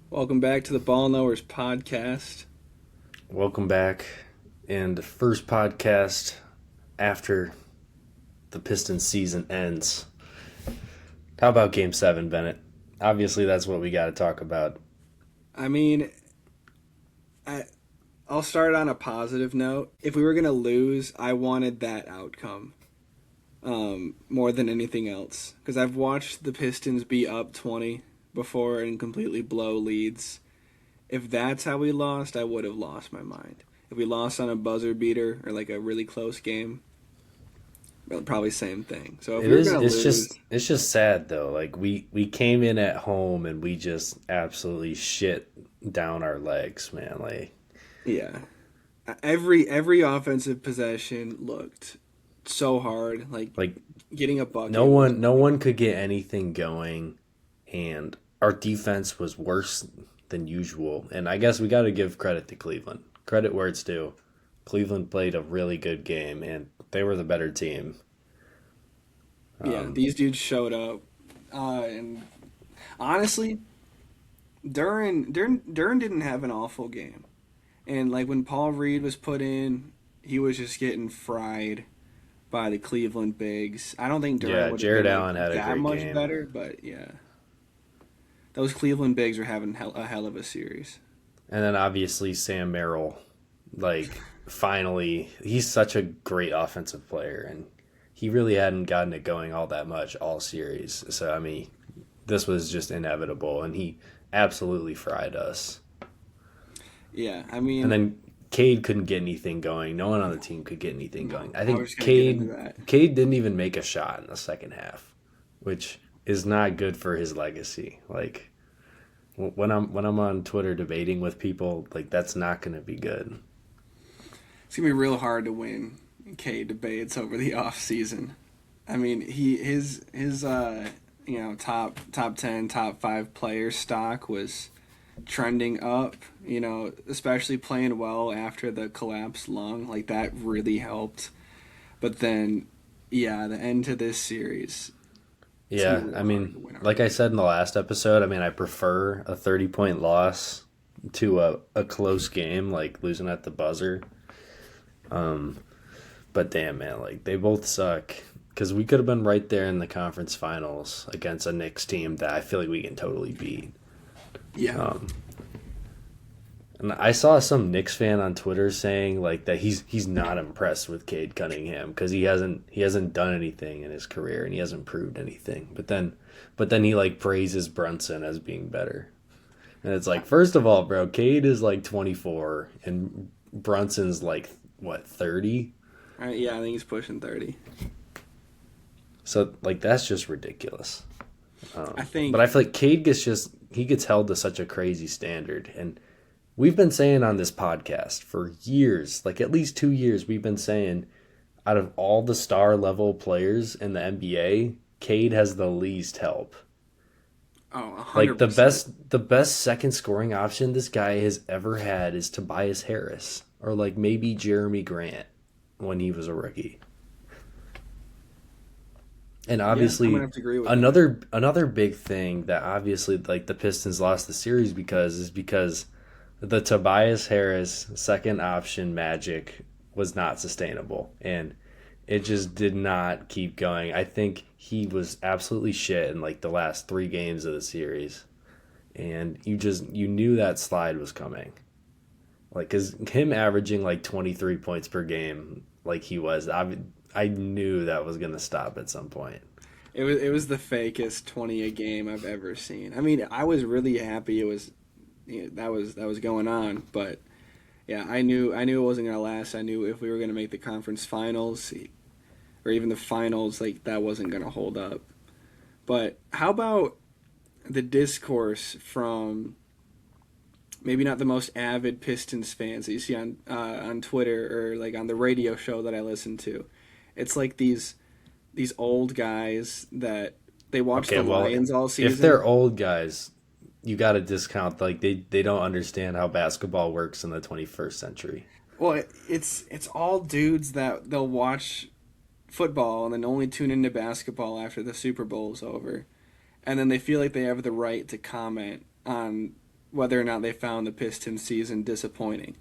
Welcome back to the Ball Knowers podcast. Welcome back. And the first podcast after the Pistons season ends. How about Game 7, Bennett? Obviously, that's what we got to talk about. I mean, I, I'll start on a positive note. If we were going to lose, I wanted that outcome more than anything else. Because I've watched the Pistons be up 20 before and completely blow leads. If that's how we lost, I would have lost my mind. If we lost on a buzzer beater or like a really close game, well, probably same thing. So if It we were is. going to lose, It's just sad though. Like we came in at home and we just absolutely shit down our legs, man. Like yeah, every offensive possession looked so hard. Like like getting a no bucket was one no one could get anything going, and our defense was worse than usual. And I guess we got to give credit to Cleveland. Credit where it's due. Cleveland played a really good game, and they were the better team. yeah. Um, These dudes showed up, and honestly, Duran didn't have an awful game. And like when Paul Reed was put in, he was just getting fried by the Cleveland bigs. I don't think Duran yeah, would have Jared been like Allen had a that great much game. better, but yeah, those Cleveland bigs are having a hell of a series. And then obviously Sam Merrill, like finally, he's such a great offensive player, and he really hadn't gotten it going all that much all series. So I mean, this was just inevitable, and he absolutely fried us. Yeah, I And mean, then Cade couldn't get anything going. No one on the team could get anything no, going. I I was think just gonna get into that. Cade didn't even make a shot in the second half, which is not good for his legacy. Like when I'm on Twitter debating with people, like that's not going to be good. It's gonna be real hard to win K debates over the off season. I mean, his top 10, top 5 player stock was trending up, especially playing well after the collapsed lung. Like that really helped. But then yeah, the end to this series, it's gonna Yeah, be I real hard to mean, win our like I games. said in the last episode, I mean, I prefer a 30-point loss to a close game, like losing at the buzzer. Um, but damn, man, like they both suck because we could have been right there in the conference finals against a Knicks team that I feel like we can totally beat. Yeah. Um, and I saw some Knicks fan on Twitter saying like that he's not impressed with Cade Cunningham because he hasn't done anything in his career and he hasn't proved anything. But then he like praises Brunson as being better. And it's like, first of all, bro, Cade is like 24 and Brunson's like what, 30? Yeah, I think he's pushing 30. So like that's just ridiculous. I But I think feel like he gets held to such a crazy standard, and we've been saying on this podcast for years, like at least 2 years, we've been saying out of all the star level players in the NBA, Cade has the least help. oh, Like 100%. the best second scoring option this guy has ever had is Tobias Harris or like maybe Jeremy Grant when he was a rookie. And Yeah, I'm gonna obviously have to agree with that. another big thing that obviously like the Pistons lost the series because the Tobias Harris second option magic was not sustainable and it just did not keep going. I think he was absolutely shit in like the last 3 games of the series and you knew that slide was coming. Like cuz him averaging like 23 points per game like he was I knew that was going to stop at some point. It was the fakest 20 a game I've ever seen. I mean, I was really happy it was that was going on, but yeah, I knew it wasn't gonna last. I knew if we were gonna make the conference finals or even the finals, like that wasn't gonna hold up. But how about the discourse from maybe not the most avid Pistons fans that you see on Twitter or like on the radio show that I listen to? It's like these old guys that they watch Okay, the well, Lions all if season. they're old guys, you got to discount like they don't understand how basketball works in the 21st century. Well, it's all dudes that they'll watch football and then only tune into basketball after the Super Bowl is over, and then they feel like they have the right to comment on whether or not they found the Pistons season disappointing.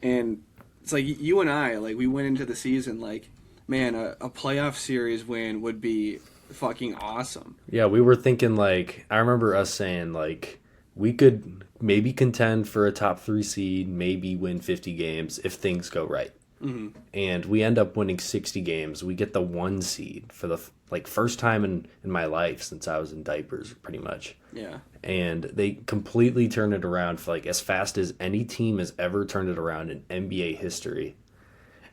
And it's like you and I, like we went into the season like, man, a playoff series win would be fucking awesome. Yeah, we were thinking like I remember us saying like we could maybe contend for a top 3 seed, maybe win 50 games if things go right. Hmm. And we end up winning 60 games. We get the 1 seed for the like first time in my life since I was in diapers pretty much. Yeah. And they completely turned it around for like as fast as any team has ever turned it around in NBA history.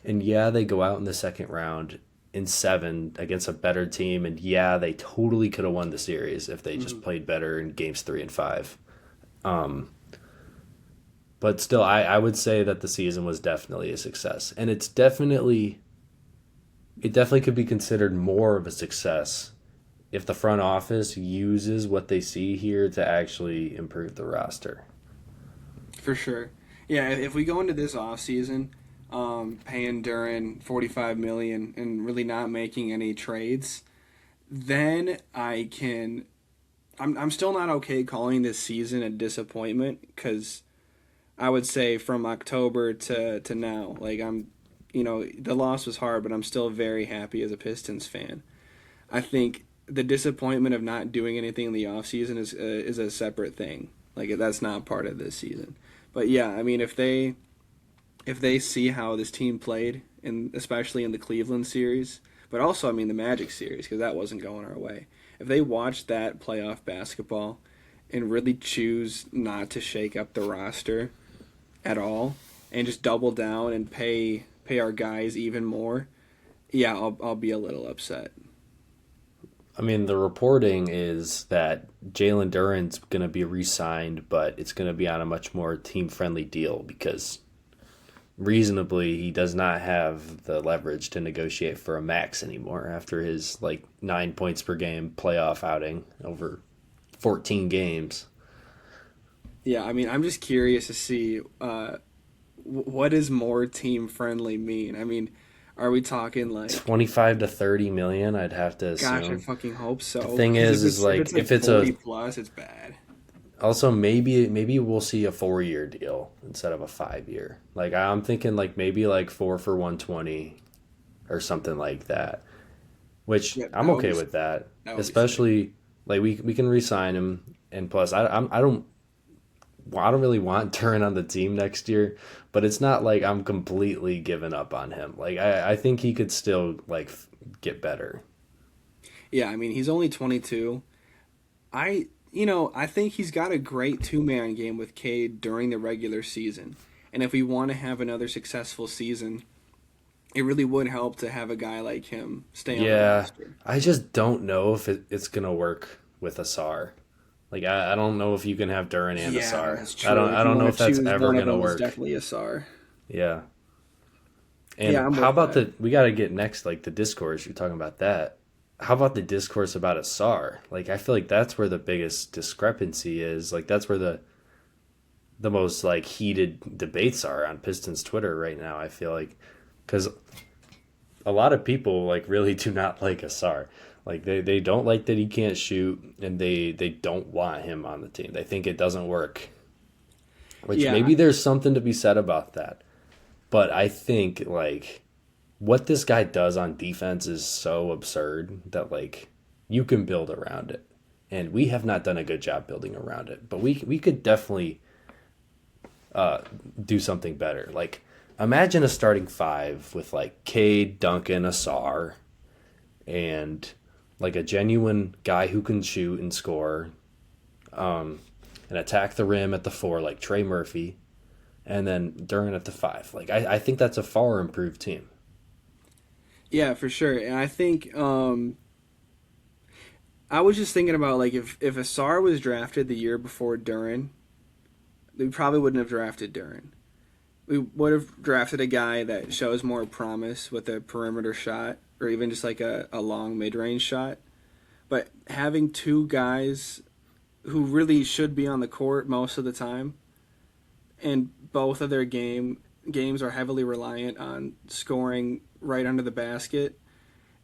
And yeah, they go out in the second round in 7 against a better team, and yeah, they totally could have won the series if they just Hmm. played better in games 3 and 5. Um, but still, I would say that the season was definitely a success, and it definitely could be considered more of a success if the front office uses what they see here to actually improve the roster. For sure. Yeah, if we go into this off season, paying Duran 45 million and really not making any trades, then I can. I'm still not okay calling this season a disappointment because I would say from October to now, like the loss was hard, but I'm still very happy as a Pistons fan. I think the disappointment of not doing anything in the off season is a separate thing. Like that's not part of this season. But yeah, I mean if they see how this team played, and especially in the Cleveland series, but also I mean the Magic series because that wasn't going our way. If they watch that playoff basketball and really choose not to shake up the roster at all and just double down and pay our guys even more, yeah, I'll be a little upset. I mean, the reporting is that Jalen Duren's going to be re signed, but it's going to be on a much more team friendly deal because reasonably he does not have the leverage to negotiate for a max anymore after his like 9 points per game playoff outing over 14 games. Yeah, I mean I'm just curious to see what does more team friendly mean. I mean, are we talking like 25 to 30 million, I'd have to gosh, I assume. fucking hope The so. thing Because is if it's like like if it's a 40 plus, it's bad. also maybe we'll see a 4 year deal instead of a 5 year. Like I'm thinking like maybe like 4 for 120 or something like that, which Yeah, I'm okay with that. that would be sick. Especially like we can re-sign him, and plus I don't really want Turin on the team next year, but it's not like I'm completely giving up on him. Like I think he could still like get better. Yeah, I mean he's only 22. I think he's got a great two-man game with Cade during the regular season. And if we want to have another successful season, it really would help to have a guy like him stay on the Yeah, roster. I just don't know if it's gonna work with Asar. Like I don't know if you can have Duran and Yeah, Asar. that's true. I If you don't know want if to that's choose ever one of gonna them, it's work. definitely Asar. Yeah. Yeah, And I'm how with about that. the we got to get next like the discourse you're talking about that. How about the discourse about Asar? Like I feel like that's where the biggest discrepancy is. Like that's where the most like heated debates are on Pistons Twitter right now. I feel like cuz a lot of people like really do not like Asar. Like they don't like that he can't shoot, and they don't want him on the team. They think it doesn't work. Which Yeah, maybe there's something to be said about that. But I think like what this guy does on defense is so absurd that like you can build around it. And we have not done a good job building around it. But we could definitely do something better. Like imagine a starting 5 with like Cade, Duncan, Asar, and like a genuine guy who can shoot and score, and attack the rim at the 4 like Trey Murphy, and then Duran at the 5. Like I think that's a far improved team. yeah, for sure. And I think I was just thinking about like if Asar was drafted the year before Duran, we probably wouldn't have drafted Duran. We would have drafted a guy that shows more promise with a perimeter shot or even just like a long mid range shot. But having two guys who really should be on the court most of the time, and both of their games are heavily reliant on scoring right under the basket,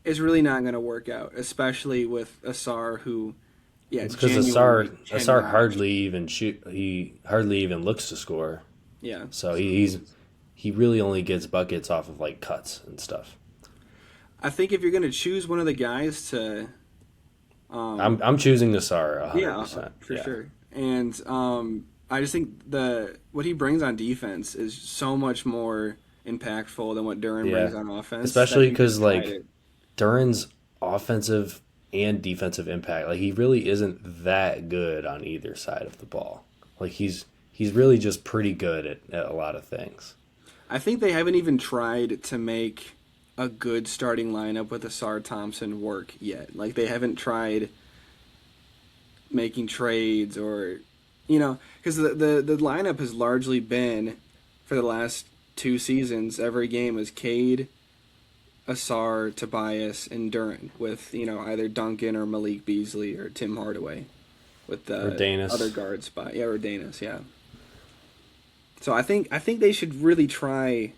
is really not going to work out. Especially with Asar, who Yeah, It's because Asar genuinely hardly even shoot. He hardly even looks to score. yeah. So he really only gets buckets off of like cuts and stuff. I think if you're gonna choose one of the guys to, um, I'm choosing Asar yeah, 100%. for Yeah. sure. And I just think the what he brings on defense is so much more impactful than what Duran Yeah. brings on offense that Especially you just because hide like it. Duran's offensive and defensive impact, like he really isn't that good on either side of the ball. Like he's really just pretty good at a lot of things. I think they haven't even tried to make a good starting lineup with Asar Thompson work yet. Like they haven't tried making trades or, because the lineup has largely been for the last two seasons. Every game is Cade, Asar, Tobias, and Duran with either Duncan or Malik Beasley or Tim Hardaway with Or the other Danis. guard spot. Yeah, or Danis. Yeah. So I think they should really try.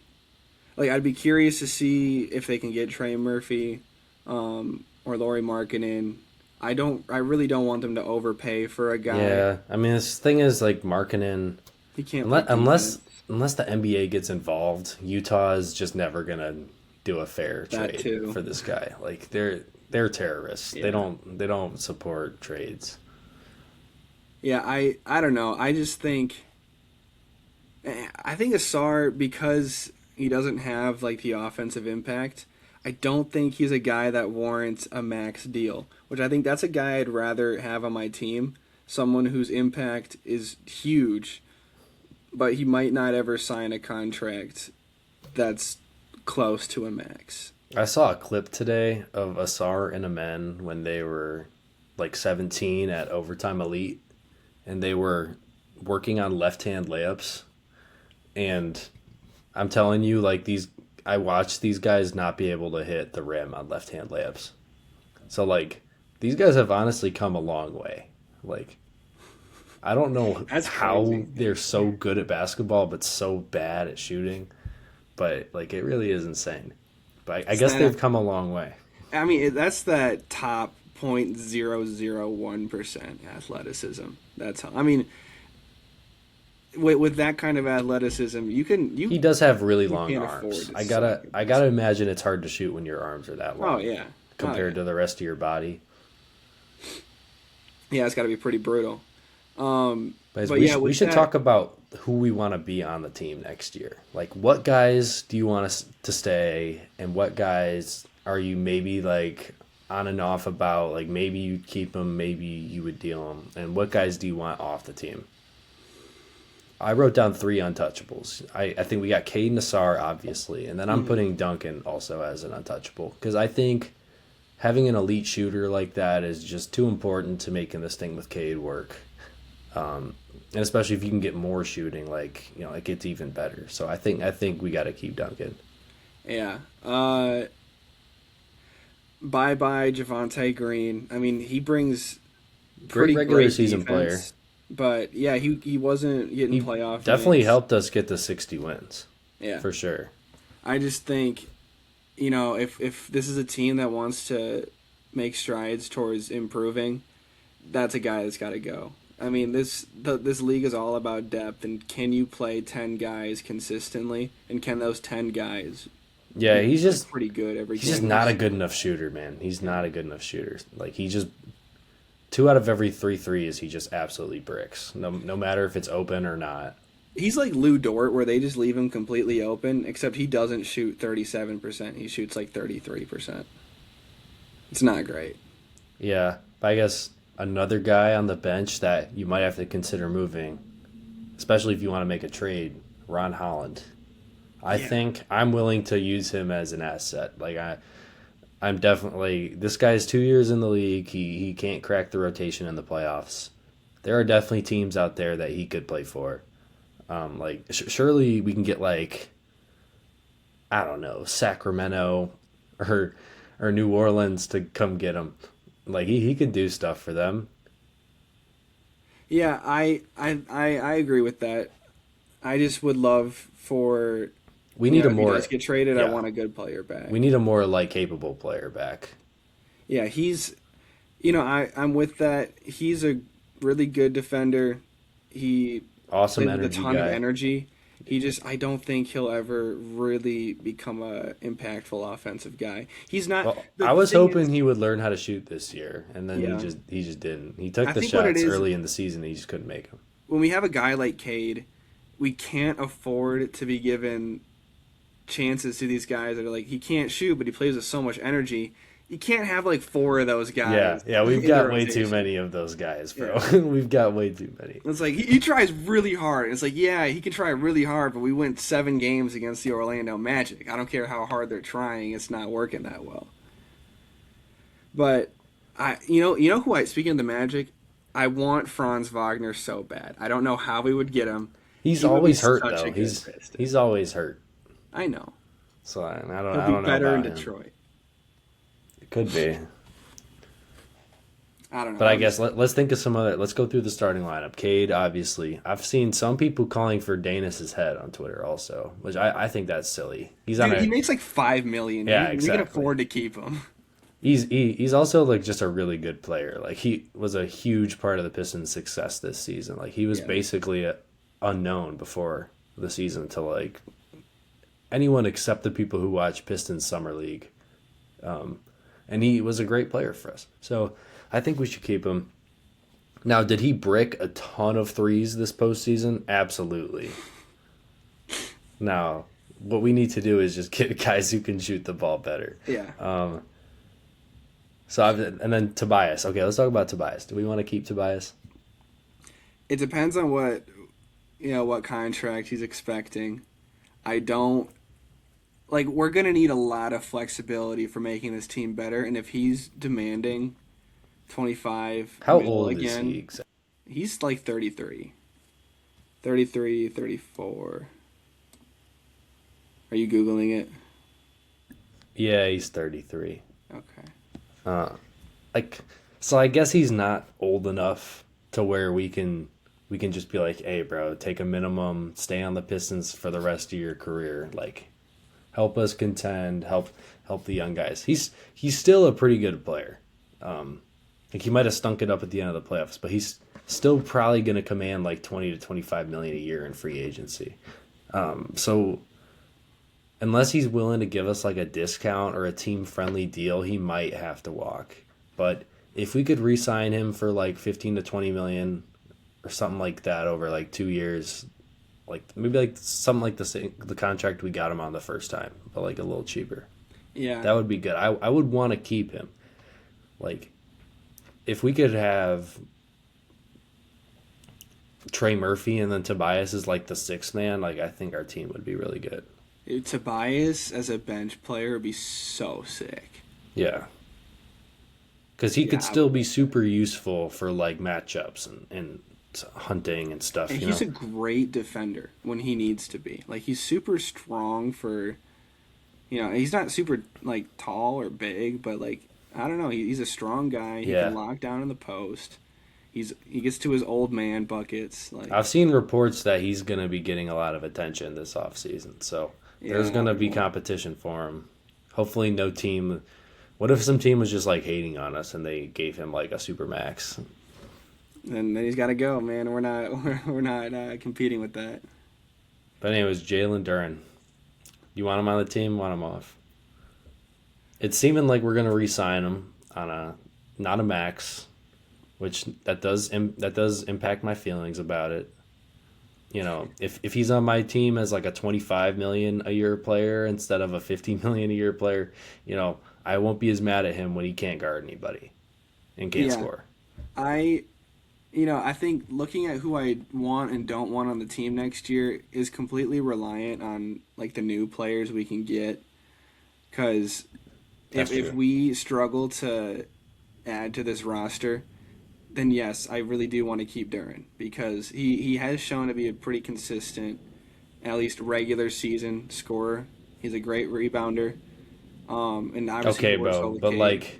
Like I'd be curious to see if they can get Trey Murphy, or Laurie Markkinen. I really don't want them to overpay for a guy. Yeah, I mean this thing is like Markkinen. He can't play Unless defense. unless the NBA gets involved, Utah is just never gonna do a fair That trade too. for this guy. Like they're terrorists. Yeah. They don't support trades. Yeah, I don't know. I think Asar, because he doesn't have like the offensive impact, I don't think he's a guy that warrants a max deal, which I think that's a guy I'd rather have on my team, someone whose impact is huge, but he might not ever sign a contract that's close to a max. I saw a clip today of Asar and Amen when they were like 17 at Overtime Elite, and they were working on left-hand layups. And I'm telling you, like I watched these guys not be able to hit the rim on left-hand layups. So like, these guys have honestly come a long way. Like, I don't know That's how crazy. they're so good at basketball but so bad at shooting, but like it really is insane. But I It's guess that they've come a long way. I mean, that's that top 0.001% athleticism. That's how. I mean, with that kind of athleticism, He does have really you long can't afford arms. to suck at I gotta basketball. imagine it's hard to shoot when your arms are that Oh long yeah, oh yeah, compared to the rest of your body. yeah. It's got to be pretty brutal. But But yeah, we with should that, talk about who we want to be on the team next year. Like, what guys do you want us to stay, and what guys are you maybe like on and off about? Like, maybe you'd keep them, maybe you would deal them, and what guys do you want off the team? I wrote down three untouchables. I think we got Cade Nassar, obviously, and then I'm mhm. putting Duncan also as an untouchable because I think having an elite shooter like that is just too important to making this thing with Cade work. And especially if you can get more shooting, like it gets even better. So I think we got to keep Duncan. Yeah. Bye bye Javante Green. I mean, he brings Great pretty regular great season player. defense, but yeah, he wasn't getting He playoff definitely minutes. helped us get the 60 wins Yeah. for sure. I just think, if this is a team that wants to make strides towards improving, that's a guy that's got to go. I mean, this league is all about depth, and can you play 10 guys consistently, and can those 10 guys Yeah, be like pretty good every he's just game not this a good season? enough shooter, man. He's Yeah. not a good enough shooter. Like he just two out of every three threes he just absolutely bricks. No matter if it's open or not. He's like Lou Dort, where they just leave him completely open, except he doesn't shoot 37%. He shoots like 33%. It's not great. Yeah, but I guess another guy on the bench that you might have to consider moving, especially if you want to make a trade, Ron Holland. I Yeah. think I'm willing to use him as an asset. I'm definitely this guy's 2 years in the league. He can't crack the rotation in the playoffs. There are definitely teams out there that he could play for. Surely we can get like I don't know Sacramento or New Orleans to come get him. Like he could do stuff for them. Yeah, I agree with that. I just would love for We need a if he more does get traded, I yeah. want a good player back. We need a more like capable player back. Yeah, I'm with that. He's a really good defender. He Awesome plays with a energy ton of guy. energy. I don't think he'll ever really become a impactful offensive guy. He's not. Well, The I was thing hoping is, he would learn how to shoot this year, and then yeah, he just didn't. He took I the think what it shots is early in the season, and he just couldn't make them. when we have a guy like Cade, we can't afford to be given chances to these guys that are like he can't shoot, but he plays with so much energy. You can't have like four of those Yeah, guys yeah, we've in the got way too rotation. many of those guys, bro. Yeah. We've got way too many. It's like he tries really hard. It's like, yeah, he can try really hard, but we went 7 games against the Orlando Magic. I don't care how hard they're trying; it's not working that well. But who I speaking of the Magic, I want Franz Wagner so bad. I don't know how we would get him. He's He would be always hurt such a though. good Piston. He's always hurt. I know So he'll I be don't know better in about him. Detroit. It could be. I don't know. But I guess let's think of some other. Let's go through the starting lineup. Cade, obviously. I've seen some people calling for Danis's head on Twitter also, which I think that's silly. He's on Dude, he a makes like 5 million. yeah, We can exactly. afford to keep him. He's also like just a really good player. Like he was a huge part of the Pistons' success this season. Like he was Yeah, basically unknown before the season to like anyone except the people who watch Pistons Summer League. And he was a great player for us. So I think we should keep him. Now, did he brick a ton of threes this postseason? Absolutely. Now, what we need to do is just get guys who can shoot the ball better. yeah. And then Tobias. Okay, let's talk about Tobias. Do we want to keep Tobias? It depends on what contract he's expecting. I don't like. We're gonna need a lot of flexibility for making this team better, and if he's demanding 25 How mil old is he again, exactly? he's like 33, 33, 34. Are you googling it? Yeah, he's 33. Okay. Uh, like, so I guess he's not old enough to where we can just be like, hey, bro, take a minimum, stay on the Pistons for the rest of your career. Like, help us contend, help the young guys. He's still a pretty good player. Like he might have stunk it up at the end of the playoffs, but he's still probably going to command like 20 to 25 million a year in free agency. So unless he's willing to give us like a discount or a team friendly deal, he might have to walk. But if we could re-sign him for like 15 to 20 million or something like that over like 2 years, like maybe like something like the contract we got him on the first time, but like a little cheaper. Yeah. That would be good. I would want to keep him. Like if we could have Trey Murphy and then Tobias is like the sixth man, like I think our team would be really good. Tobias as a bench player would be so sick. Yeah. Because he Yeah, could still be super useful for like matchups and hunting and stuff, and you he's know? a great defender when he needs to be. Like he's super strong for, he's not super like tall or big, but like I don't know, he's a strong guy. He Yeah. can lock down in the post. He gets to his old man buckets. Like I've seen reports that he's going to be getting a lot of attention this offseason. So there's yeah, going to be well, competition for him. Hopefully, no team. What if some team was just like hating on us and they gave him like a super max? and then he's got to go, man. We're not we're not competing with that. But anyways, Jalen Duren. You want him on the team? Want him off? It's seeming like we're gonna re-sign him on a not a max, which that does impact my feelings about it. You know, if he's on my team as like a 25 million a year player instead of a 50 million a year player, you know, I won't be as mad at him when he can't guard anybody and can't Yeah, score. I I think looking at who I want and don't want on the team next year is completely reliant on like the new players we can get. Because That's if true. we struggle to add to this roster, then yes, I really do want to keep Duran because he has shown to be a pretty consistent, at least regular season scorer. He's a great rebounder, and obviously he Okay, works bro, well with Cade.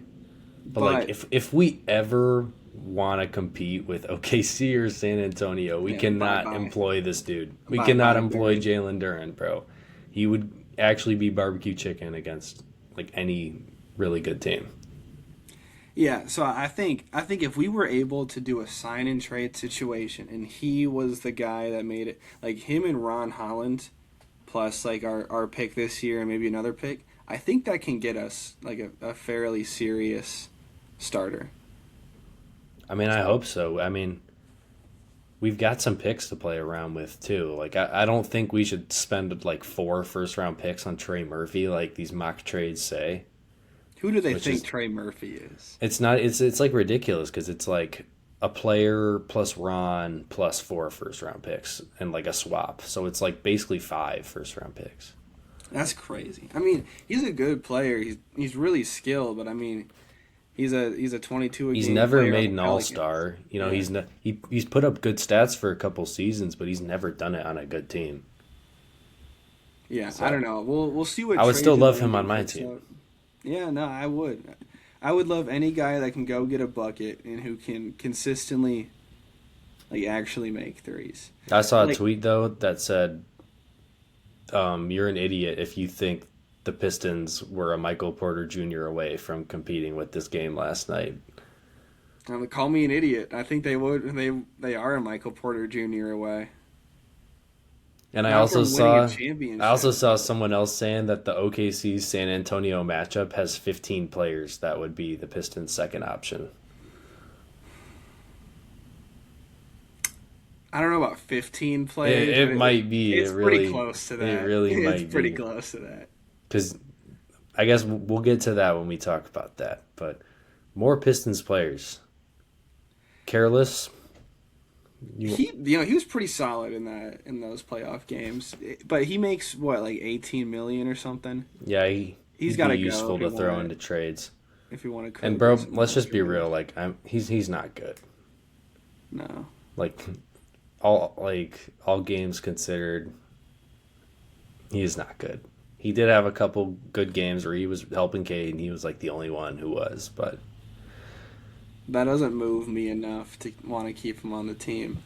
but like But if we ever want to compete with OKC or San Antonio, we yeah, bye cannot bye, employ this dude. We bye cannot bye employ Duran. Jalen Duren, bro. He would actually be barbecue chicken against like any really good team. Yeah, so I think if we were able to do a sign and trade situation and he was the guy that made it, like him and Ron Holland plus like our pick this year and maybe another pick, I think that can get us like a fairly serious starter. I mean, I So hope so. I mean, we've got some picks to play around with too. Like, I don't think we should spend like 4 first round picks on Trey Murphy, like these mock trades say. who do they Which think is Trey Murphy is? it's not it's like ridiculous because it's like a player plus Ron plus 4 first round picks and like a swap. So it's like basically 5 first round picks. That's crazy. I mean, he's a good player. He's really skilled, but I mean, he's a 22 a He's game never player on made the an all Pelicans. star. You know, Yeah. he's put up good stats for a couple seasons, but he's never done it on a good team. Yeah, I don't So know. We'll see what I would trade still love him deadline on my cooks team. up. Yeah, no, I would. I would love any guy that can go get a bucket and who can consistently like actually make threes. I saw a Like tweet though that said, "You're an idiot if you think the Pistons were a Michael Porter Jr. away from competing with this game last night." call me an idiot. I think they would. They are a Michael Porter Jr. away, And not from winning a I also championship. saw someone else saying that the OKC San Antonio matchup has 15 players that would be the Pistons' second option. I don't know about 15 It, players, but it might be. it's pretty close to It that. really It's might pretty be. close to that. Because I guess we'll get to that when we talk about that. But more Pistons players. Careless. You, He was pretty solid in those playoff games, but he makes what like 18 million or something. yeah, He's he'd got be to go useful to throw into trades. if you want to And go get bro, some let's more just be trades. real. Like he's not good. No, Like all games considered, he is not good. He did have a couple good games where he was helping Cade, and he was like the only one who was. But that doesn't move me enough to want to keep him on the team.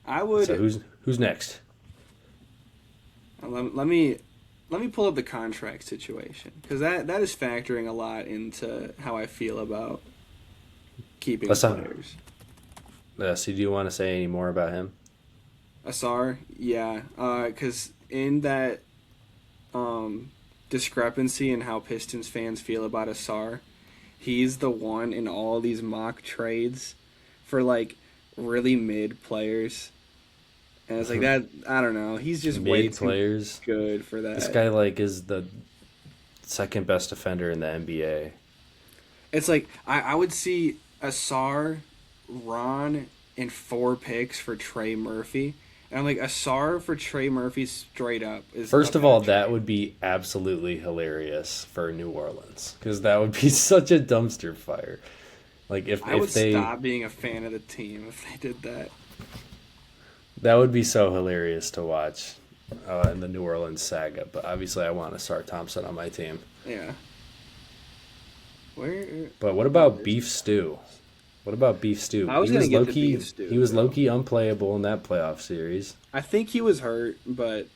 I so would who's next? let me pull up the contract situation because that is factoring a lot into how I feel about keeping Let's not. players. So do you want to say any more about him? Asar, yeah, because in that discrepancy in how Pistons fans feel about Asar, he's the one in all these mock trades for like really mid players, and it's like that. I don't know. He's just way Mid too players. good for This that. guy like is the second best defender in the NBA. It's like I would see Asar, Ron, and 4 picks for Trey Murphy. And I'm like, Asar for Trey Murphy straight up is a First of all, bad that trade. would be absolutely hilarious for New Orleans because that would be such a dumpster fire. Like I would if they stop being a fan of the team if they did that. that would be so hilarious to watch in the New Orleans saga. But obviously, I want to start Thompson on my team. Yeah. Where? But what Oh, about Beef Stew? What about Beef Stew? I was He gonna was get low the key. beef stew, He was low bro. key unplayable in that playoff series. I think he was hurt, but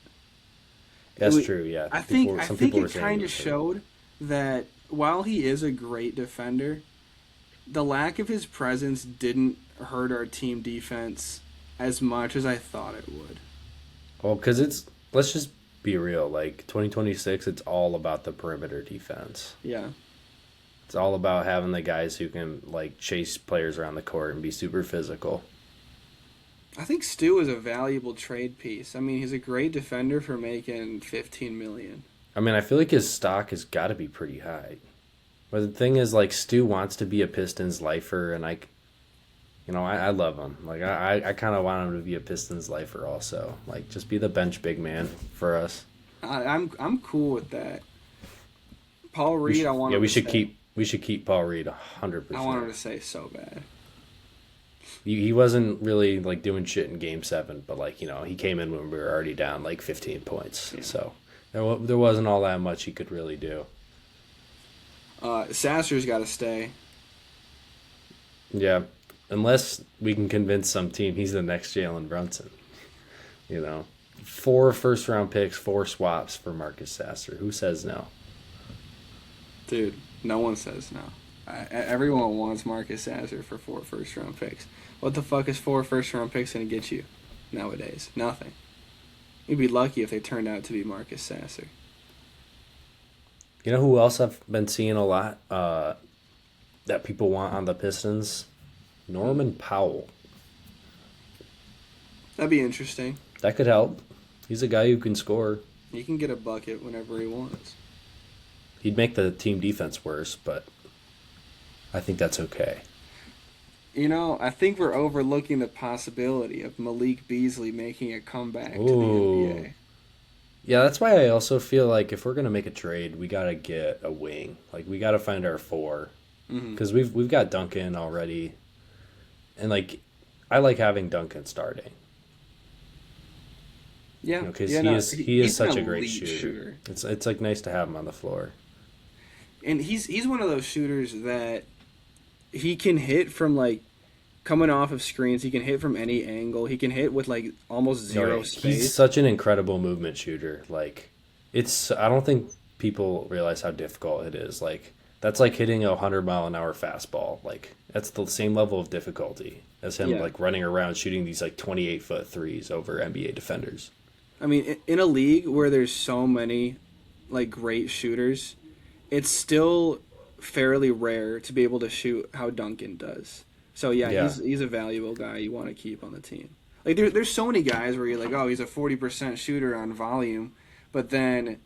That's true. Yeah, I some think people were it saying he kind of was hurt. showed that while he is a great defender, the lack of his presence didn't hurt our team defense as much as I thought it would. Well, because it's let's just be real. Like 2026, it's all about the perimeter defense. Yeah. It's all about having the guys who can like chase players around the court and be super physical. I think Stu is a valuable trade piece. I mean, he's a great defender for making 15 million. I mean, I feel like his stock has got to be pretty high. But the thing is, like Stu wants to be a Pistons lifer, and I love him. Like I kind of want him to be a Pistons lifer also. Like just be the bench big man for us. I'm cool with that. Paul Reed, I want Yeah, him to stay. we should keep Paul Reed 100%. I want him to say so bad. He wasn't really like doing shit in Game 7, but like he came in when we were already down like 15 points. Yeah. So there wasn't all that much he could really do. Sasser's got to stay. Yeah, unless we can convince some team he's the next Jalen Brunson. You know, 4 first-round picks, 4 swaps for Marcus Sasser. Who says no? Dude, no one says no. Everyone wants Marcus Sasser for 4 first-round picks. What the fuck is 4 first-round picks going to get you nowadays? Nothing. You'd be lucky if they turned out to be Marcus Sasser. You know who else I've been seeing a lot that people want on the Pistons? Norman Powell. That'd be interesting. That could help. He's a guy who can score. He can get a bucket whenever he wants. He'd make the team defense worse, but I think that's okay. You know, I think we're overlooking the possibility of Malik Beasley making a comeback to the Ooh. NBA. Yeah, that's why I also feel like if we're gonna make a trade, we gotta get a wing. Like we gotta find our four because we've got Duncan already, and like I like having Duncan starting. Yeah, Because he is he's such an a great elite shooter. It's like nice to have him on the floor. And he's one of those shooters that he can hit from like coming off of screens. He can hit from any angle. He can hit with like almost zero Right. space. He's such an incredible movement shooter. Like it's I don't think people realize how difficult it is. Like that's like hitting a 100-mile-an-hour fastball. Like that's the same level of difficulty as him Yeah. like running around shooting these like 28-foot threes over NBA defenders. I mean, in a league where there's so many like great shooters, it's still fairly rare to be able to shoot how Duncan does. So yeah, Yeah. he's a valuable guy you want to keep on the team. Like there's so many guys where you're like, oh, he's a 40% shooter on volume, but then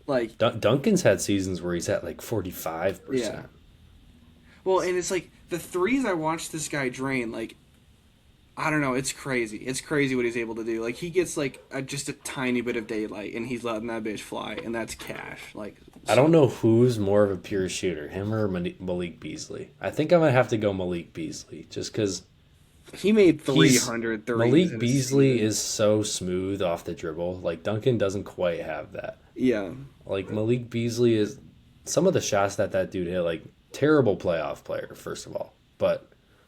like Duncan's had seasons where he's at like 45%. yeah. Well, and it's like the threes I watched this guy drain, like I don't know, it's crazy. It's crazy what he's able to do. Like he gets like just a tiny bit of daylight, and he's letting that bitch fly, and that's cash. Like I don't know who's more of a pure shooter, him or Malik Beasley. I think I'm gonna have to go Malik Beasley, just because he made 300 threes. Malik in a Beasley season. is so smooth off the dribble. Like Duncan doesn't quite have that. Yeah, Like Malik Beasley is some of the shots that dude hit. Like terrible playoff player, first of all, but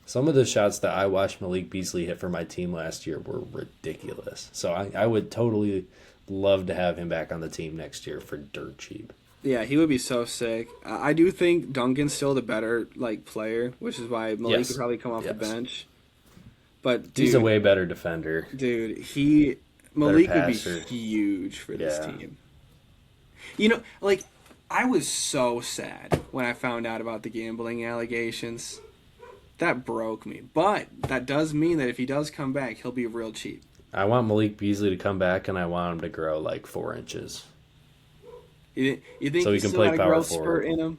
some of the shots that I watched Malik Beasley hit for my team last year were ridiculous. So I would totally love to have him back on the team next year for dirt cheap. yeah, he would be so sick. I do think Duncan's still the better like player, which is why Malik Yes. would probably come off the Yes. bench. But dude, He's a way better defender. dude, Malik would be passer. huge for this Yeah. team. You know, like I was so sad when I found out about the gambling allegations. That broke me. But that does mean that if he does come back, he'll be real cheap. I want Malik Beasley to come back, and I want him to grow like 4 inches. You think So he he's can still play got a power growth forward. spurt in him?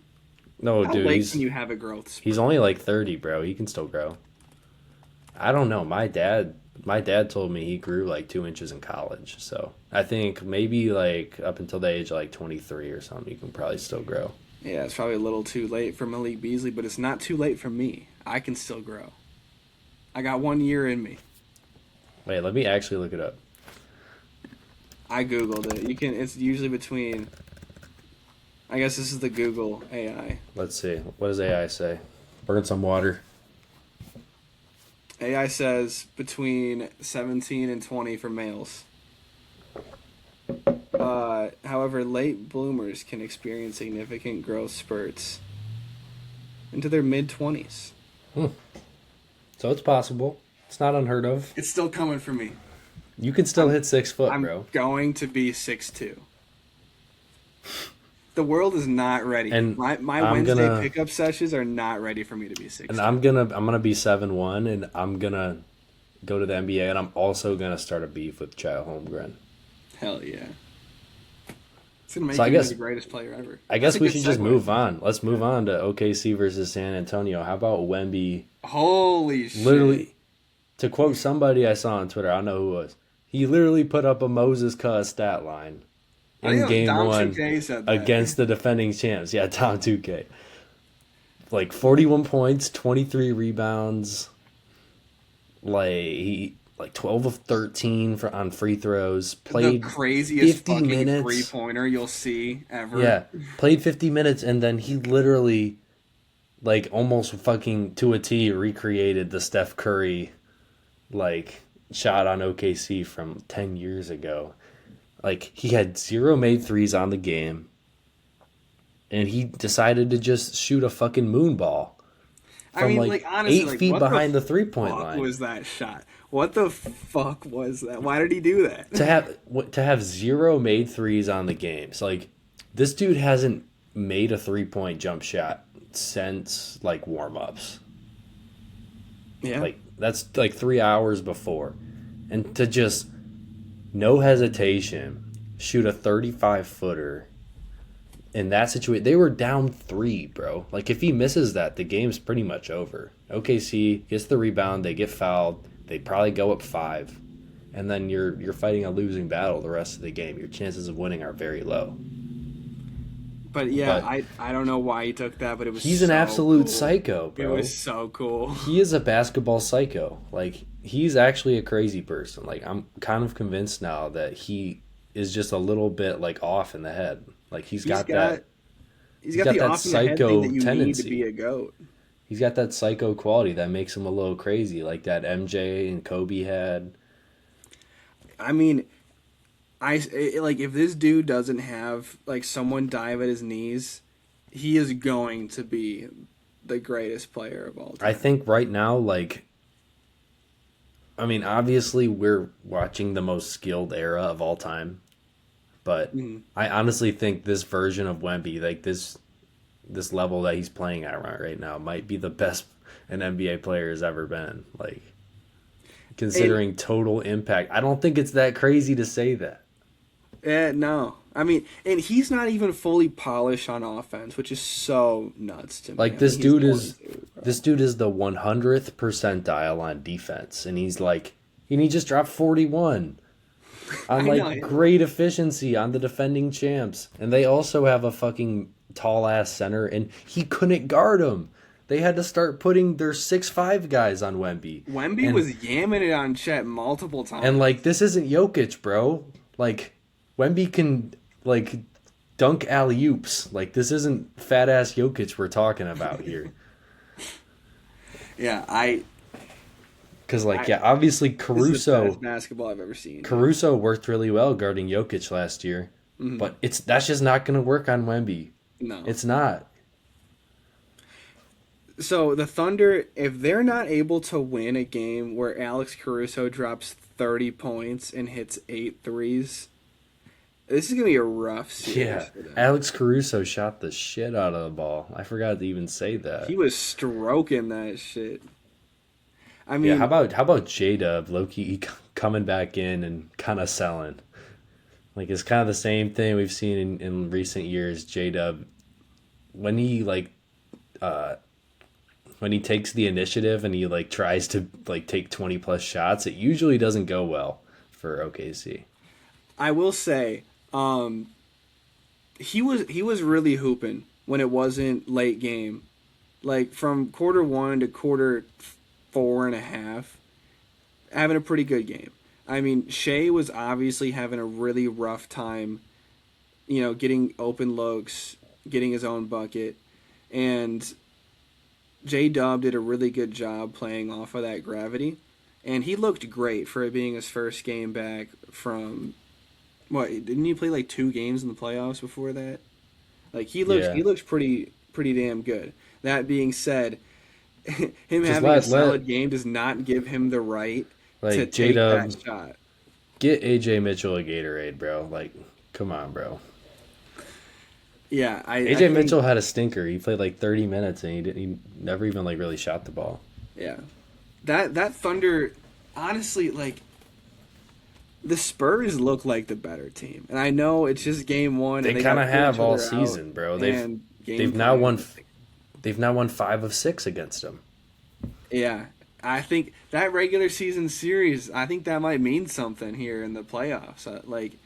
No, How dude, late can you have a growth spurt? he's only like 30, bro. He can still grow. I don't know. My dad told me he grew like 2 inches in college. So I think maybe like up until the age of like 23 or something, you can probably still grow. Yeah, it's probably a little too late for Malik Beasley, but it's not too late for me. I can still grow. I got 1 year in me. Wait, let me actually look it up. I googled it. You can. It's usually between. I guess this is the Google AI. Let's see. What does AI say? Burn some water. AI says between 17 and 20 for males. However, late bloomers can experience significant growth spurts into their mid-20s. So it's possible. It's not unheard of. It's still coming for me. You can still hit 6 foot, I'm bro. going to be 6'2". The world is not ready. And my I'm Wednesday gonna- pickup sessions are not ready for me to be 6'2". And I'm gonna be 7'1", and I'm gonna go to the NBA, and I'm also gonna start a beef with Child Holmgren. Hell yeah. It's gonna make So I you guess- the greatest player ever. I guess That's a we good should just segue. move on. Let's move on to OKC versus San Antonio. How about Wemby? Holy shit. Literally, to quote somebody I saw on Twitter, I don't know who it was. He literally put up a Moses Cuss stat line I in think game Dom 1 2K said that. against the defending champs. Yeah, Tom 2K. Like 41 points, 23 rebounds. Like 12 of 13 on free throws. Played the craziest 50 fucking minutes. three-pointer you'll see ever. Yeah, played 50 minutes, and then he literally, like, almost fucking to a T recreated the Steph Curry, like, shot on OKC from 10 years ago. Like, he had 0 made threes on the game, and he decided to just shoot a fucking moon ball I from mean, like like honestly, eight like feet what the behind the 3 point fuck line. was that shot? What the fuck was that? Why did he do that? To have zero made threes on the games. Like this dude hasn't made a 3 point jump shot since like warm ups. Yeah. Like that's like 3 hours before, and to just no hesitation shoot a 35-footer in that situation. They were down three, bro. Like if he misses that, the game's pretty much over. OKC gets the rebound, they get fouled, they probably go up five, and then you're fighting a losing battle the rest of the game. Your chances of winning are very low. But yeah, But I don't know why he took that, but it was he's an so absolute cool. psycho, It bro. was so cool. He is a basketball psycho. Like he's actually a crazy person. Like I'm kind of convinced now that he is just a little bit like off in the head. Like He's got he's he's got got the that off in the head thing psycho that you need to be tendency. a goat. He's got that psycho quality that makes him a little crazy, like that MJ and Kobe had. I mean, like if this dude doesn't have like someone dive at his knees, he is going to be the greatest player of all I time. think right now, like, I mean, obviously we're watching the most skilled era of all time, but Mhm. I honestly think this version of Wemby, like this level that he's playing at right now, might be the best an NBA player has ever been. Like, And considering total impact, I don't think it's that crazy to say that. no, I mean, and he's not even fully polished on offense, which is so nuts to me. Like I mean, this he's dude is 22, this bro. dude is the 100th percentile on defense, and he just dropped 41 on I know. like great efficiency on the defending champs, and they also have a fucking tall ass center, and he couldn't guard him. They had to start putting their 6'5" guys on Wemby, Wemby and was yamming it on Chet multiple like times. this isn't Jokic, bro. Like Wemby can like dunk alley oops. Like this isn't fat ass Jokic we're talking about here. Yeah, Because, like, I yeah, obviously this is the best Caruso basketball I've ever seen. Yeah. Caruso worked really well guarding Jokic last year, Mhm. but that's just not going to work on Wemby. No. It's not. So the Thunder, if they're not able to win a game where Alex Caruso drops 30 points and hits eight threes, this is gonna be a rough series Yeah, for them. Alex Caruso shot the shit out of the ball. I forgot to even say He that. was stroking that shit. I Yeah, how mean, about J Dub Loki coming back in and kind of selling? Like it's kind of the same thing we've seen in recent years. J Dub when he uh when he takes the initiative and he like tries to like take 20 plus shots, it usually doesn't go well for OKC. I will say, um, he was really hooping when it wasn't late game. Like from quarter one to quarter four and a half, having a pretty good game. I mean, Shea was obviously having a really rough time, getting open looks, getting his own bucket, and J Dub did a really good job playing off of that gravity, and he looked great for it being his first game back from what? Didn't he play like two games in the playoffs before that? Like he Yeah, looks pretty damn good. That being said, him just having a let solid game does not give him the right to like J take that Dub shot. get AJ Mitchell a Gatorade, bro. Like, come on, bro. Yeah, I AJ think Mitchell had a stinker. He played like 30 minutes and he never even like really shot the ball. yeah. That Thunder honestly like the Spurs look like the better team. And I know it's just game one They and they kind got of to feel have each all other out season, bro. and game They've now plan. won they've now won 5 of 6 against him. Yeah. I think that regular season series, I think that might mean something here in the playoffs. Like